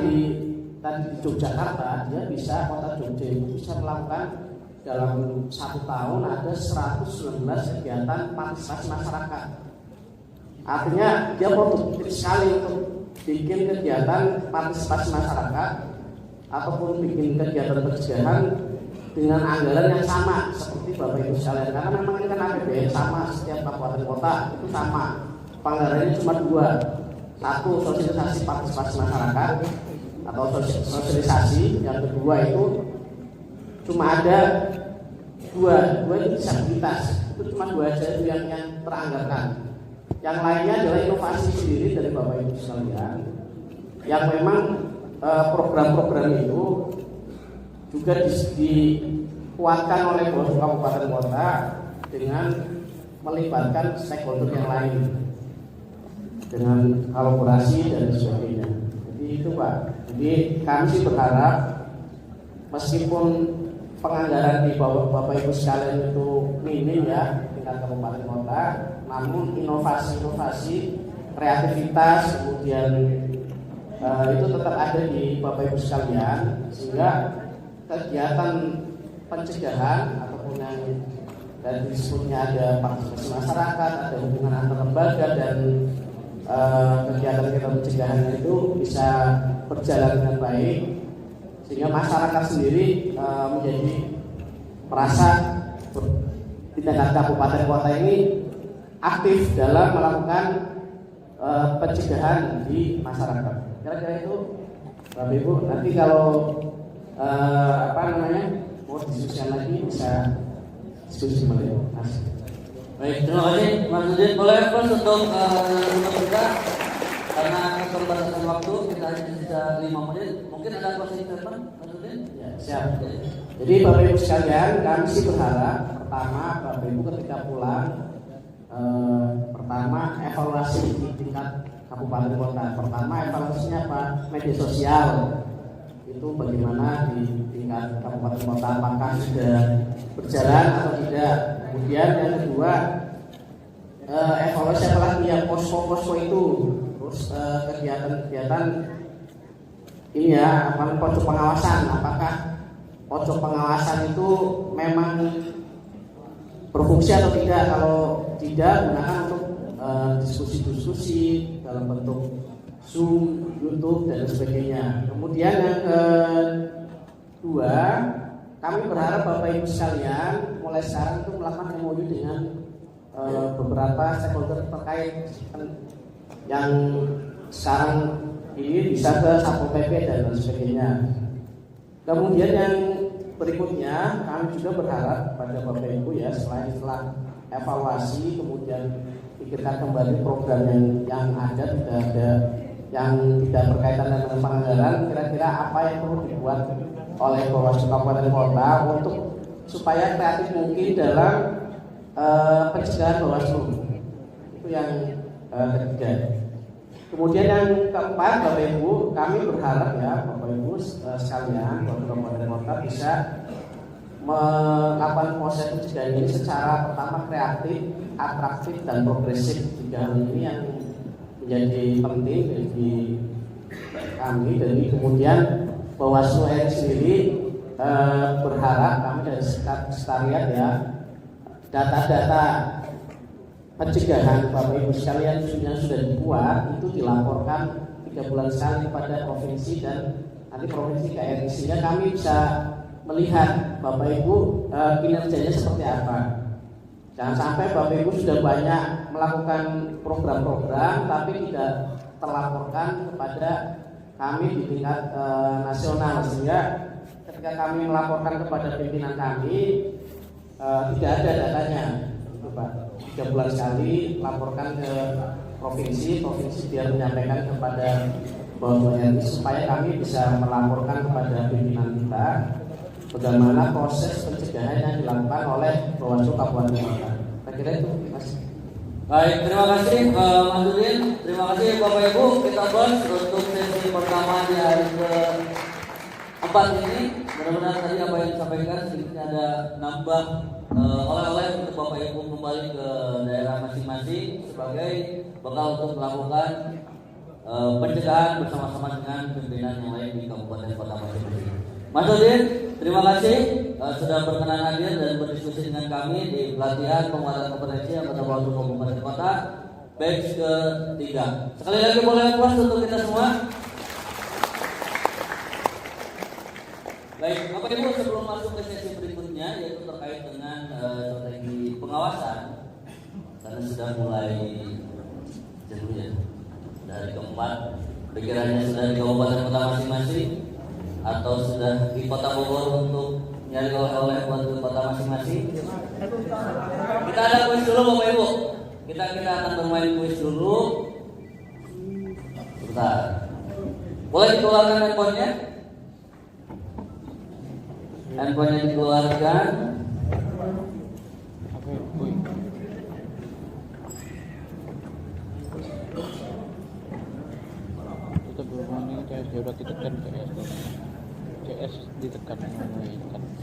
tadi di Yogyakarta, dia bisa kota Jogja itu bisa melakukan dalam 1 tahun ada 119 kegiatan partisipasi masyarakat. Artinya dia produktif sekali untuk bikin kegiatan partisipasi masyarakat ataupun bikin kegiatan pencegahan dengan anggaran yang sama seperti Bapak Ibu sekalian, karena memang ini kan APBN sama setiap kabupaten kota itu sama, anggarannya cuma 2, satu sosialisasi partisipasi masyarakat atau sosialisasi, yang kedua itu cuma ada dua itu disabilitas, itu cuma 2 aja itu yang teranggarkan. Yang lainnya adalah inovasi sendiri dari Bapak Ibu sekalian, yang memang program-program itu juga dikuatkan oleh kabupaten kota dengan melibatkan stakeholder yang lain dengan kolaborasi dan sebagainya. Jadi itu Pak. Jadi kami sih berharap meskipun penganggaran di Bapak Ibu sekalian itu minim ya tingkat kabupaten kota, namun inovasi-inovasi, kreativitas, kemudian itu tetap ada di Bapak Ibu sekalian, sehingga kegiatan pencegahan ataupun yang dari disebutnya ada partisipasi masyarakat, ada hubungan antar lembaga dan kegiatan pencegahan itu bisa berjalan dengan baik, sehingga masyarakat sendiri menjadi merasa di tingkat kabupaten kota ini aktif dalam melakukan pencegahan di masyarakat. Kira-kira itu Bapak Ibu, nanti kalau mau diskusikan lagi bisa diskusi kembali. Baik, terima kasih Mas Nurdin. Boleh Mas untuk kita karena keterbatasan waktu kita hanya bisa 5 menit. Mungkin ada closing statement Mas Nurdin? Ya, siap. Jadi Bapak Ibu sekalian, kami sih berharap pertama Bapak Ibu ketika pulang pertama evaluasi di tingkat kabupaten kota. Pertama evaluasinya apa? Media sosial itu bagaimana di tingkat kabupaten kota, apakah sudah berjalan atau tidak. Kemudian yang kedua evaluasi apalagi ya posko-posko itu, terus kegiatan-kegiatan ini ya pojok pengawasan, apakah pojok pengawasan itu memang berfungsi atau tidak. Kalau tidak, gunakan untuk diskusi-diskusi dalam bentuk Zoom, YouTube dan sebagainya. Kemudian yang kedua, kami berharap Bapak Ibu sekalian mulai sekarang itu melakukan MOU dengan beberapa stakeholder terkait yang sekarang ini bisa ke Satpol PP dan sebagainya. Kemudian yang berikutnya, kami juga berharap pada Bapak Ibu ya, setelah evaluasi kemudian pikirkan kembali program yang ada, tidak ada yang tidak berkaitan dengan penganggaran, kira-kira apa yang perlu dibuat oleh Bawaslu Kabupaten Kota untuk supaya kreatif mungkin dalam pencegahan Bawaslu. Itu yang ketiga. Kemudian yang keempat, Bapak Ibu, kami berharap ya Bapak Ibu sekalian, Kabupaten Kota bisa melakukan proses pencegahan ini secara pertama kreatif, atraktif dan progresif. 3 hal ini yang menjadi penting bagi kami. Dan kemudian Bawaslu RI sendiri berharap kami dari sekretariat ya, data-data pencegahan Bapak Ibu sekalian yang sudah dibuat itu dilaporkan 3 bulan sekali kepada provinsi dan nanti provinsi ke RI, sehingga kami bisa melihat Bapak Ibu kinerjanya seperti apa. Jangan sampai Bapak Ibu sudah banyak melakukan program-program tapi tidak terlaporkan kepada kami di tingkat nasional, sehingga ketika kami melaporkan kepada pimpinan kami tidak ada datanya. Itu Pak, 3 bulan sekali laporkan ke provinsi biar menyampaikan kepada Bawaslu RI supaya kami bisa melaporkan kepada pimpinan kita bagaimana proses pencegahan yang dilakukan oleh Bawaslu Kabupaten Kota. Saya kira itu, Mas. Baik, terima kasih Mas Nurdin. Terima kasih Bapak Ibu. Kita bahas untuk sesi pertama di hari ke-4 ini. Mudah-mudahan tadi apa yang disampaikan sedikitnya ada nambah oleh-oleh untuk Bapak Ibu kembali ke daerah masing-masing sebagai bekal untuk melakukan pencegahan bersama-sama dengan pimpinan yang lain di kabupaten kota masing-masing. Mas Nurdin, Terima kasih sudah berkenan hadir dan berdiskusi dengan kami di pelatihan penguatan kompetensi anggota Bawaslu Kabupaten Kota batch ke-3. Sekali lagi boleh aplaus untuk kita semua. Baik, Bapak Ibu, sebelum masuk ke sesi berikutnya yaitu terkait dengan strategi pengawasan, karena sudah mulai jenuh ya dari keempat, pikirannya sudah di kabupaten kota masing-masing atau sudah di kota Bogor untuk nyari oleh-oleh buat ke kota masing-masing. Kita ada kuis dulu Bapak Ibu. Kita akan bermain kuis dulu. Bentar. Boleh dikeluarkan handphonenya? Handphonenya dikeluarkan. Kita belum ini CS udah ditekan CS ditekan.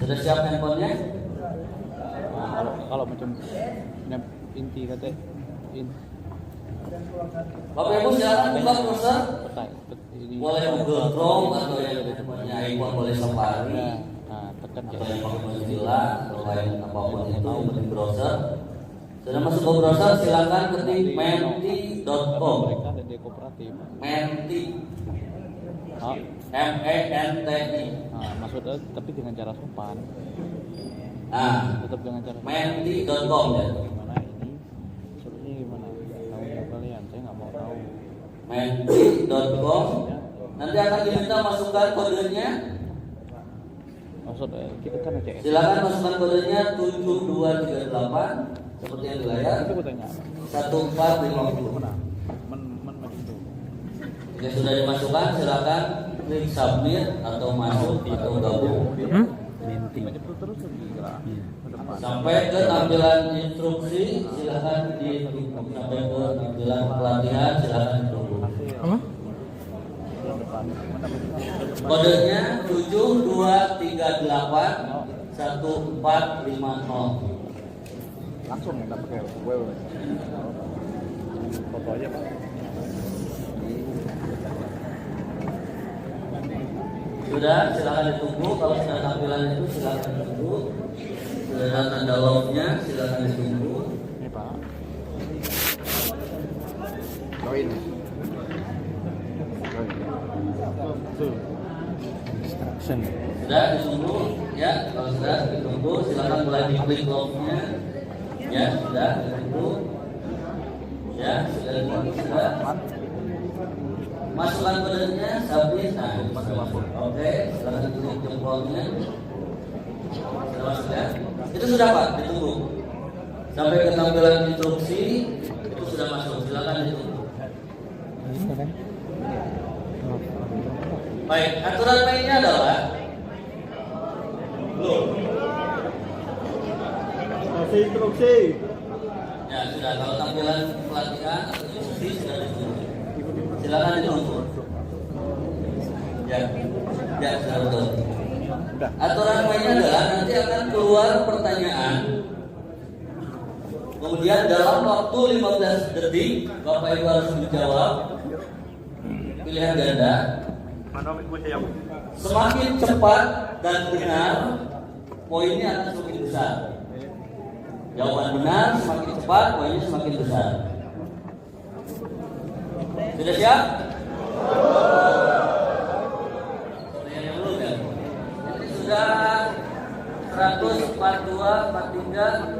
Sudah siap handphonenya? Nah, kalau macam inti kata Bapak Ibu silakan buka browser. ini Boleh Google Chrome atau yang punya iPhone boleh Safari. nah tekan Atau yang pakai Mozilla atau lain apapun itu di browser. Sudah masuk ke browser silakan ketik menti.com. mereka ada di kooperatif. Menti. Ah, MENTI. nah, maksudnya tapi dengan cara sopan. Nah, Tetap dengan cara menti.com ya. gimana ini? Suruhnya gimana? Tahu nggak kalian? Saya nggak mau tahu. Menti.com. Nanti akan diminta masukkan kodenya. Maksud kita kan CS. Silakan masukkan kodenya 7238 seperti yang di layar. Itu kutanya 1450. Macam itu. Jika sudah dimasukkan silakan klik submit atau masuk atau gabung. Terus gila. Sampai ke tampilan instruksi silakan ditunggu. Sampai ke tampilan pelatihan silakan ditunggu. Kodenya 7238 1450. Langsung kita pakai web. Foto aja Pak. Sudah, silakan ditunggu. Kalau sudah tampilan itu silakan ditunggu. Sudah ada tanda lognya, silakan ditunggu. Ini Pak. Join. Tuh. Instruction. Sudah ditunggu, ya. Kalau sudah ditunggu, silakan mulai diklik lognya. Ya, sudah ditunggu. Ya, sudah ditunggu. Sudah. Masukkan kodenya, submit. Nah, oke, silakan klik jempolnya. Sudah masuk ya? Itu sudah Pak, ditunggu. Sampai ke tampilan instruksi itu sudah masuk. Silakan ditunggu. Baik, aturan mainnya adalah belum. Masih instruksi. Ya sudah, kalau tampilan pelatihan atau instruksi sudah ditunggu. Silakan ditunggu. Ya, ya sudah betul. Aturan mainnya adalah nanti akan keluar pertanyaan. Kemudian dalam waktu 15 detik Bapak Ibu harus menjawab pilihan ganda. Semakin cepat dan benar, poinnya akan semakin besar. Jawaban benar semakin cepat, poinnya semakin besar. Sudah siap? Pertanyaan dulu kan? Ini sudah 142, 43,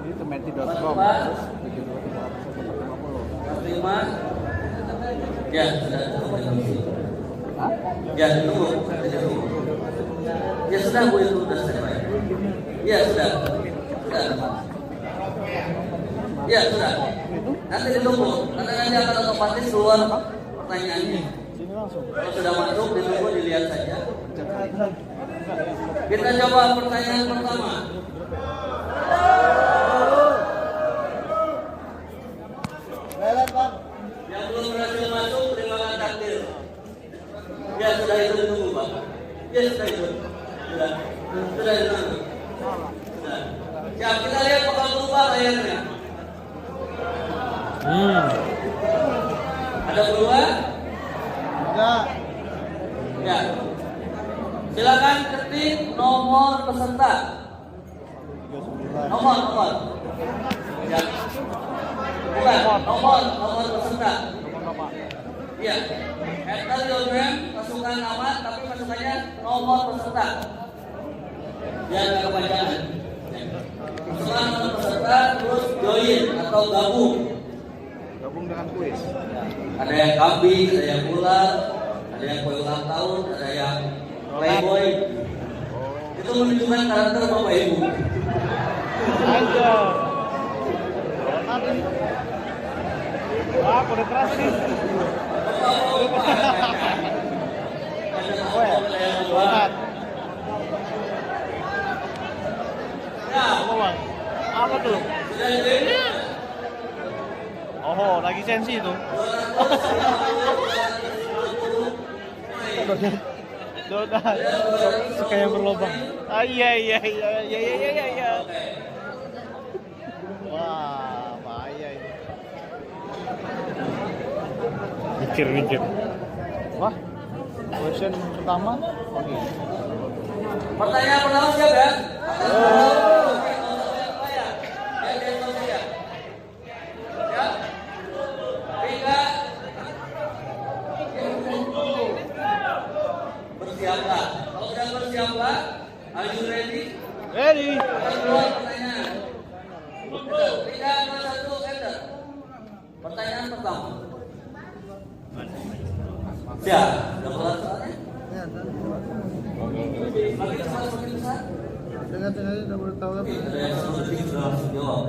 Ini temeti.com. 45. Ya, sudah tunggu. Ya, tunggu. Ya sudah, Bu, itu sudah selesai. Ya sudah. Sudah. Ya sudah. Nanti ditunggu. Karena nanti akan otomatis keluar pertanyaannya. Sini langsung. Kalau sudah masuk, ditunggu, dilihat saja. Kita coba pertanyaan pertama. Yang belum berhasil masuk, terimakan takdir. Ya sudah itu ditunggu Pak. Ya sudah itu. Sudah itu. Sudah. Ya kita lihat bakal berubah layarnya. Ada berubah? Enggak. Ya. Silakan ketik nomor peserta. Nomor. Ya. Bukan, nomor peserta. Iya. Enter your name, masukkan nama, tapi masukkannya nomor peserta. Biar nggak kepanjangan. Masukkan nomor peserta, terus join atau gabung. Gabung dengan kuis. Ada yang kambing, ada yang ular, ada yang kue ulang tahun, ada yang playboy. Itu menunjukkan karakter Bapak Ibu. Aja. Wah, kode keras nih. Banget. Apa tuh? Oh, lagi sensi itu. Donat. Suka yang berlobang. Ah, iya. Wah, bahaya ini. Mikir. Wah, question pertama. Oke. Pertanyaan pertama siapa ya? Bersiaplah. Kalau sudah bersiaplah, are you ready? Ready. Pertanyaan. 3, 2, 1, enter. Pertanyaan pertama. Siap. Sudah keluar soalnya? Makin cepat makin besar. Dengan sengaja tidak boleh tahu apa. Ada yang 1 detik sudah langsung jawab.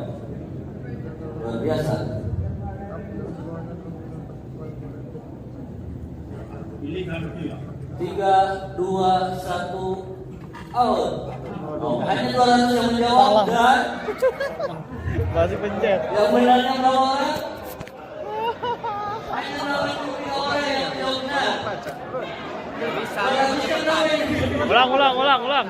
Luar biasa. Tiga, 2, 1, out. Hanya 200 yang menjawab dan Masih pencet. yang benarnya berapa orang? Hanya 83 orang yang menjawab benar. Ulang.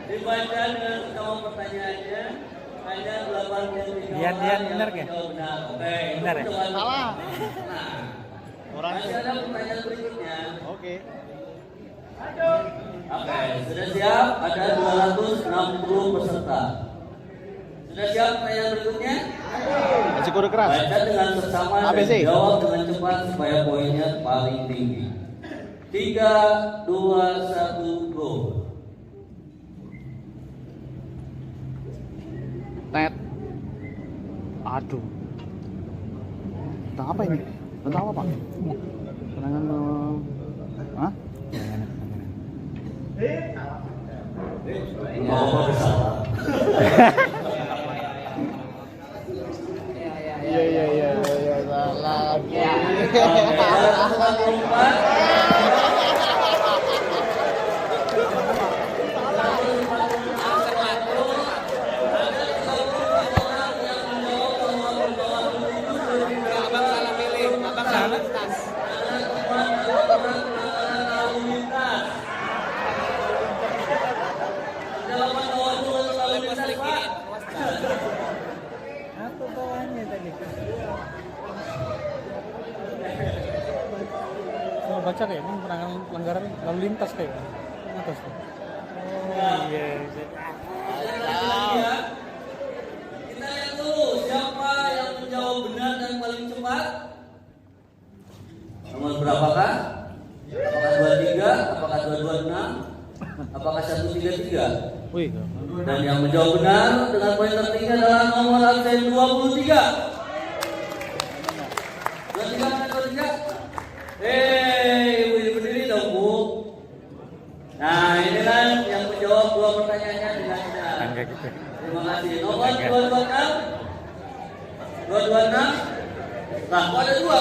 Dibaca dengan semua pertanyaannya hanya 83 Dian, orang benar yang nggak? menjawab benar. Oke, Benar ya? salah. Orang. Masih ada pertanyaan berikutnya. Oke. Oke, sudah siap? Ada 260 peserta. Sudah siap pertanyaan berikutnya? Masih kode keras. Baca dengan seksama dan ABC. jawab dengan cepat supaya poinnya paling tinggi. 3, 2, 1, go. Tet. Aduh. Tentang apa ini? Tentang apa, Pak? Penanganan Hah? Iya, salah. Apa bawahnya tadi? Saya baca kayak ini penanganan pelanggaran lalu lintas kayak atas. Oh iya. Kita lihat dulu siapa yang menjawab benar dan paling cepat. Nomor berapakah? Apakah 23? Apakah 226? Apakah 133? Wih. Dan yang menjawab benar dengan poin tertinggi adalah nomor absen 23. 23 mana 23? Ibu berdiri dong, Bu. Nah, inilah yang menjawab dua pertanyaannya dengan benar. Enggak gitu. Terima kasih. Nomor 226. 226. Nah, kok ada dua?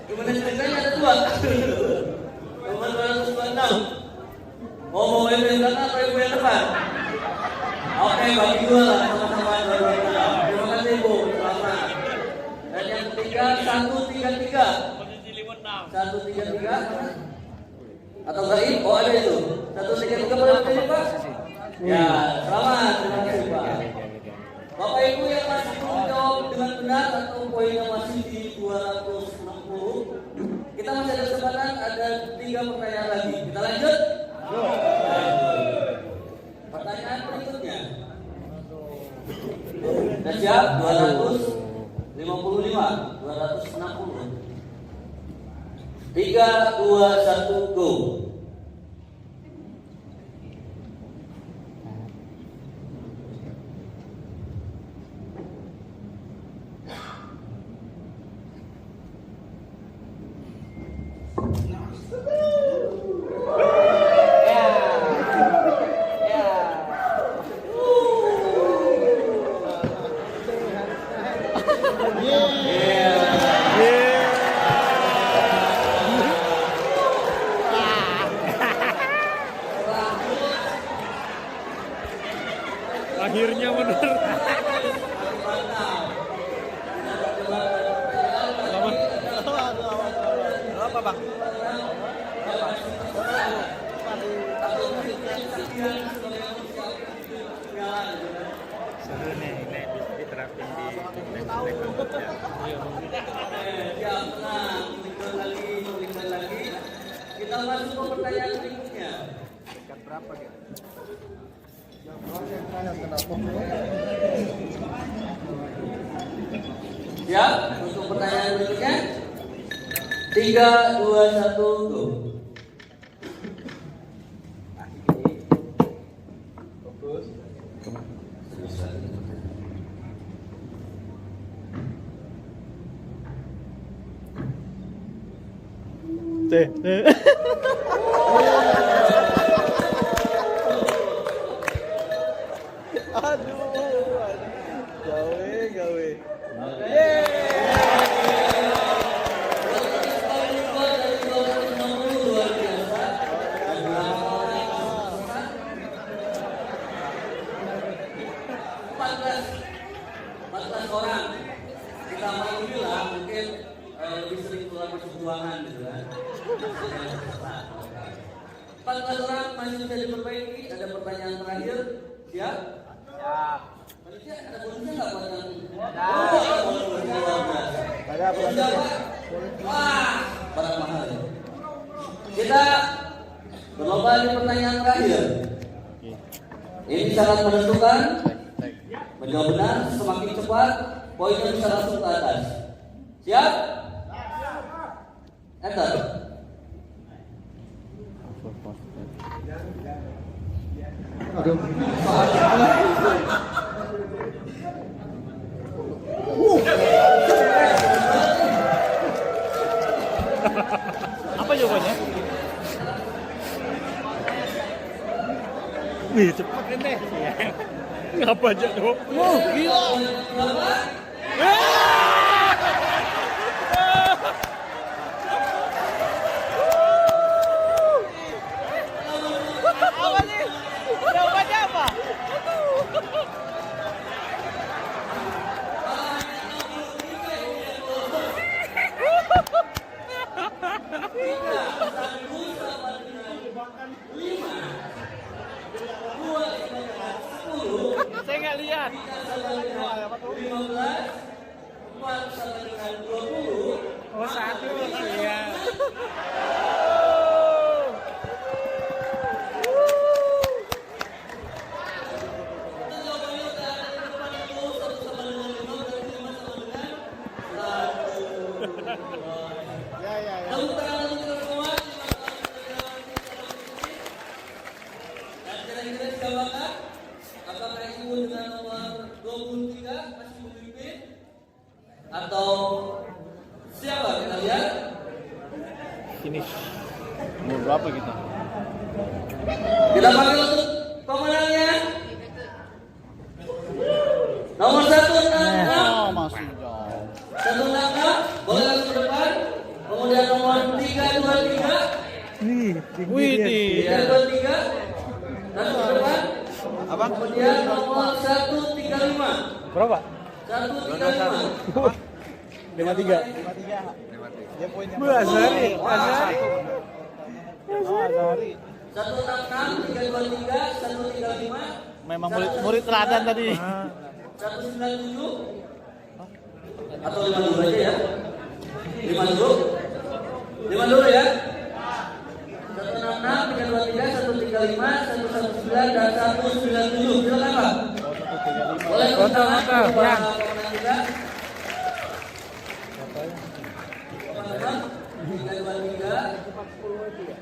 Gimana ceritanya ada dua? Nomor 226. Oh, mau ibu yang belakang atau ibu yang depan? Oke, bagi dua lah, sama-sama dua-dua. Terima kasih ibu, selamat. Dan yang ketiga 133. 133. Atau gaib? Oh ada itu. 133 boleh berdiri Pak? Ya, selamat. Terima kasih Pak. Bapak Ibu yang masih belum jawab dengan benar atau poinnya masih di 260, kita masih ada kesempatan, ada 3 pertanyaan lagi. Kita lanjut? Pertanyaan berikutnya. Sudah siap? 255, 260. 3, 2, 1, go. Akhirnya benar. Apa bang? Seru nih, diterapin di lagi. Kita masuk ke pertanyaan berikutnya. berapa dia? Ya, untuk pertanyaan berikutnya 3, 2, 1, go. Gawe. Orang kita mau bilang mungkin lebih sering keluar masuk ruangan gitu kan. 14 orang masih bisa diperbaiki. Ada pertanyaan terakhir, siap? Siap. Panitia ada bonusnya nggak buat yang? Ada bonusnya. Wah, barang mahal. Kita berlomba di pertanyaan terakhir. Ini sangat menentukan. Menjawab benar, semakin cepat poinnya bisa langsung ke atas. Siap? Enter. Apa jawabannya? Wih, cepat kan deh. Ngapa aja dong? Wow, gila. Apa sih? Jawabannya apa? Saya nggak lihat. 15, 4 sampai dengan 20. Oh, 1 iya. Atau siapa kita lihat? Finish. Nomor berapa kita? Kita panggil untuk pemenangnya. Nomor 1 masih jauh. 1 boleh langsung ke depan. Kemudian nomor 323. Wih, 323. Kemudian nomor 135. Berapa? 135. 53. Azhari. 166, 323, 135. Memang murid teladan tadi. 197 atau 5 dulu aja ya. 5 dulu ya. 166, 323, 135, 119 dan 197. Silakan Pak. Boleh bertangan kepada pemenang kita. 323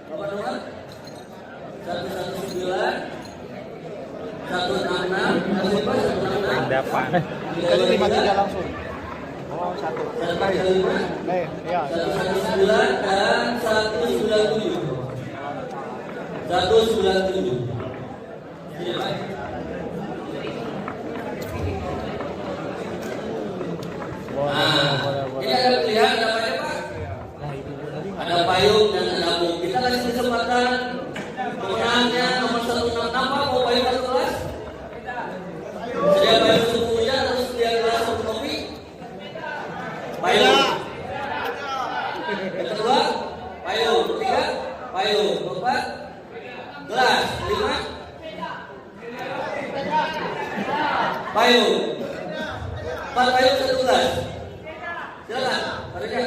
Bapak nomor 119 166 Dapat. Tadi 53 langsung. Oh, 1. 135 Ya. 119 dan 197. 197. Iya, Pak. Nah, ini ada pilihan namanya Pak. Ada payung dan ada bung. Kita kasih kesempatan pemenangnya nomor 166 Pak. Mau payung atau gelas? Sedia payung sukunya atau sedia gelas atau kopi? Payung. Yang kedua, payung. Ketiga, payung. Keempat, gelas. 5, payung. 4 payung 1 gelas. Silakan, Pak Reza.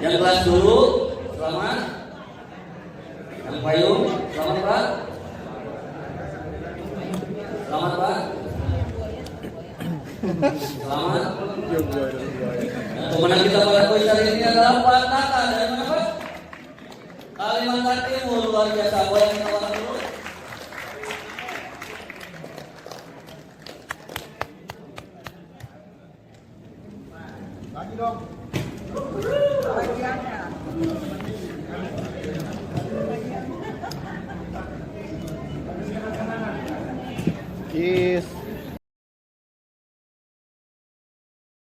Yang gelas dulu, selamat. Yang payung, selamat Pak. Selamat Pak. Selamat. Pemenang kita pada kuis hari ini adalah Pak Tata dari mana Pak? Kalimantan Timur, luar biasa. Boleh kita warna dulu. Lagi dong. Kiss.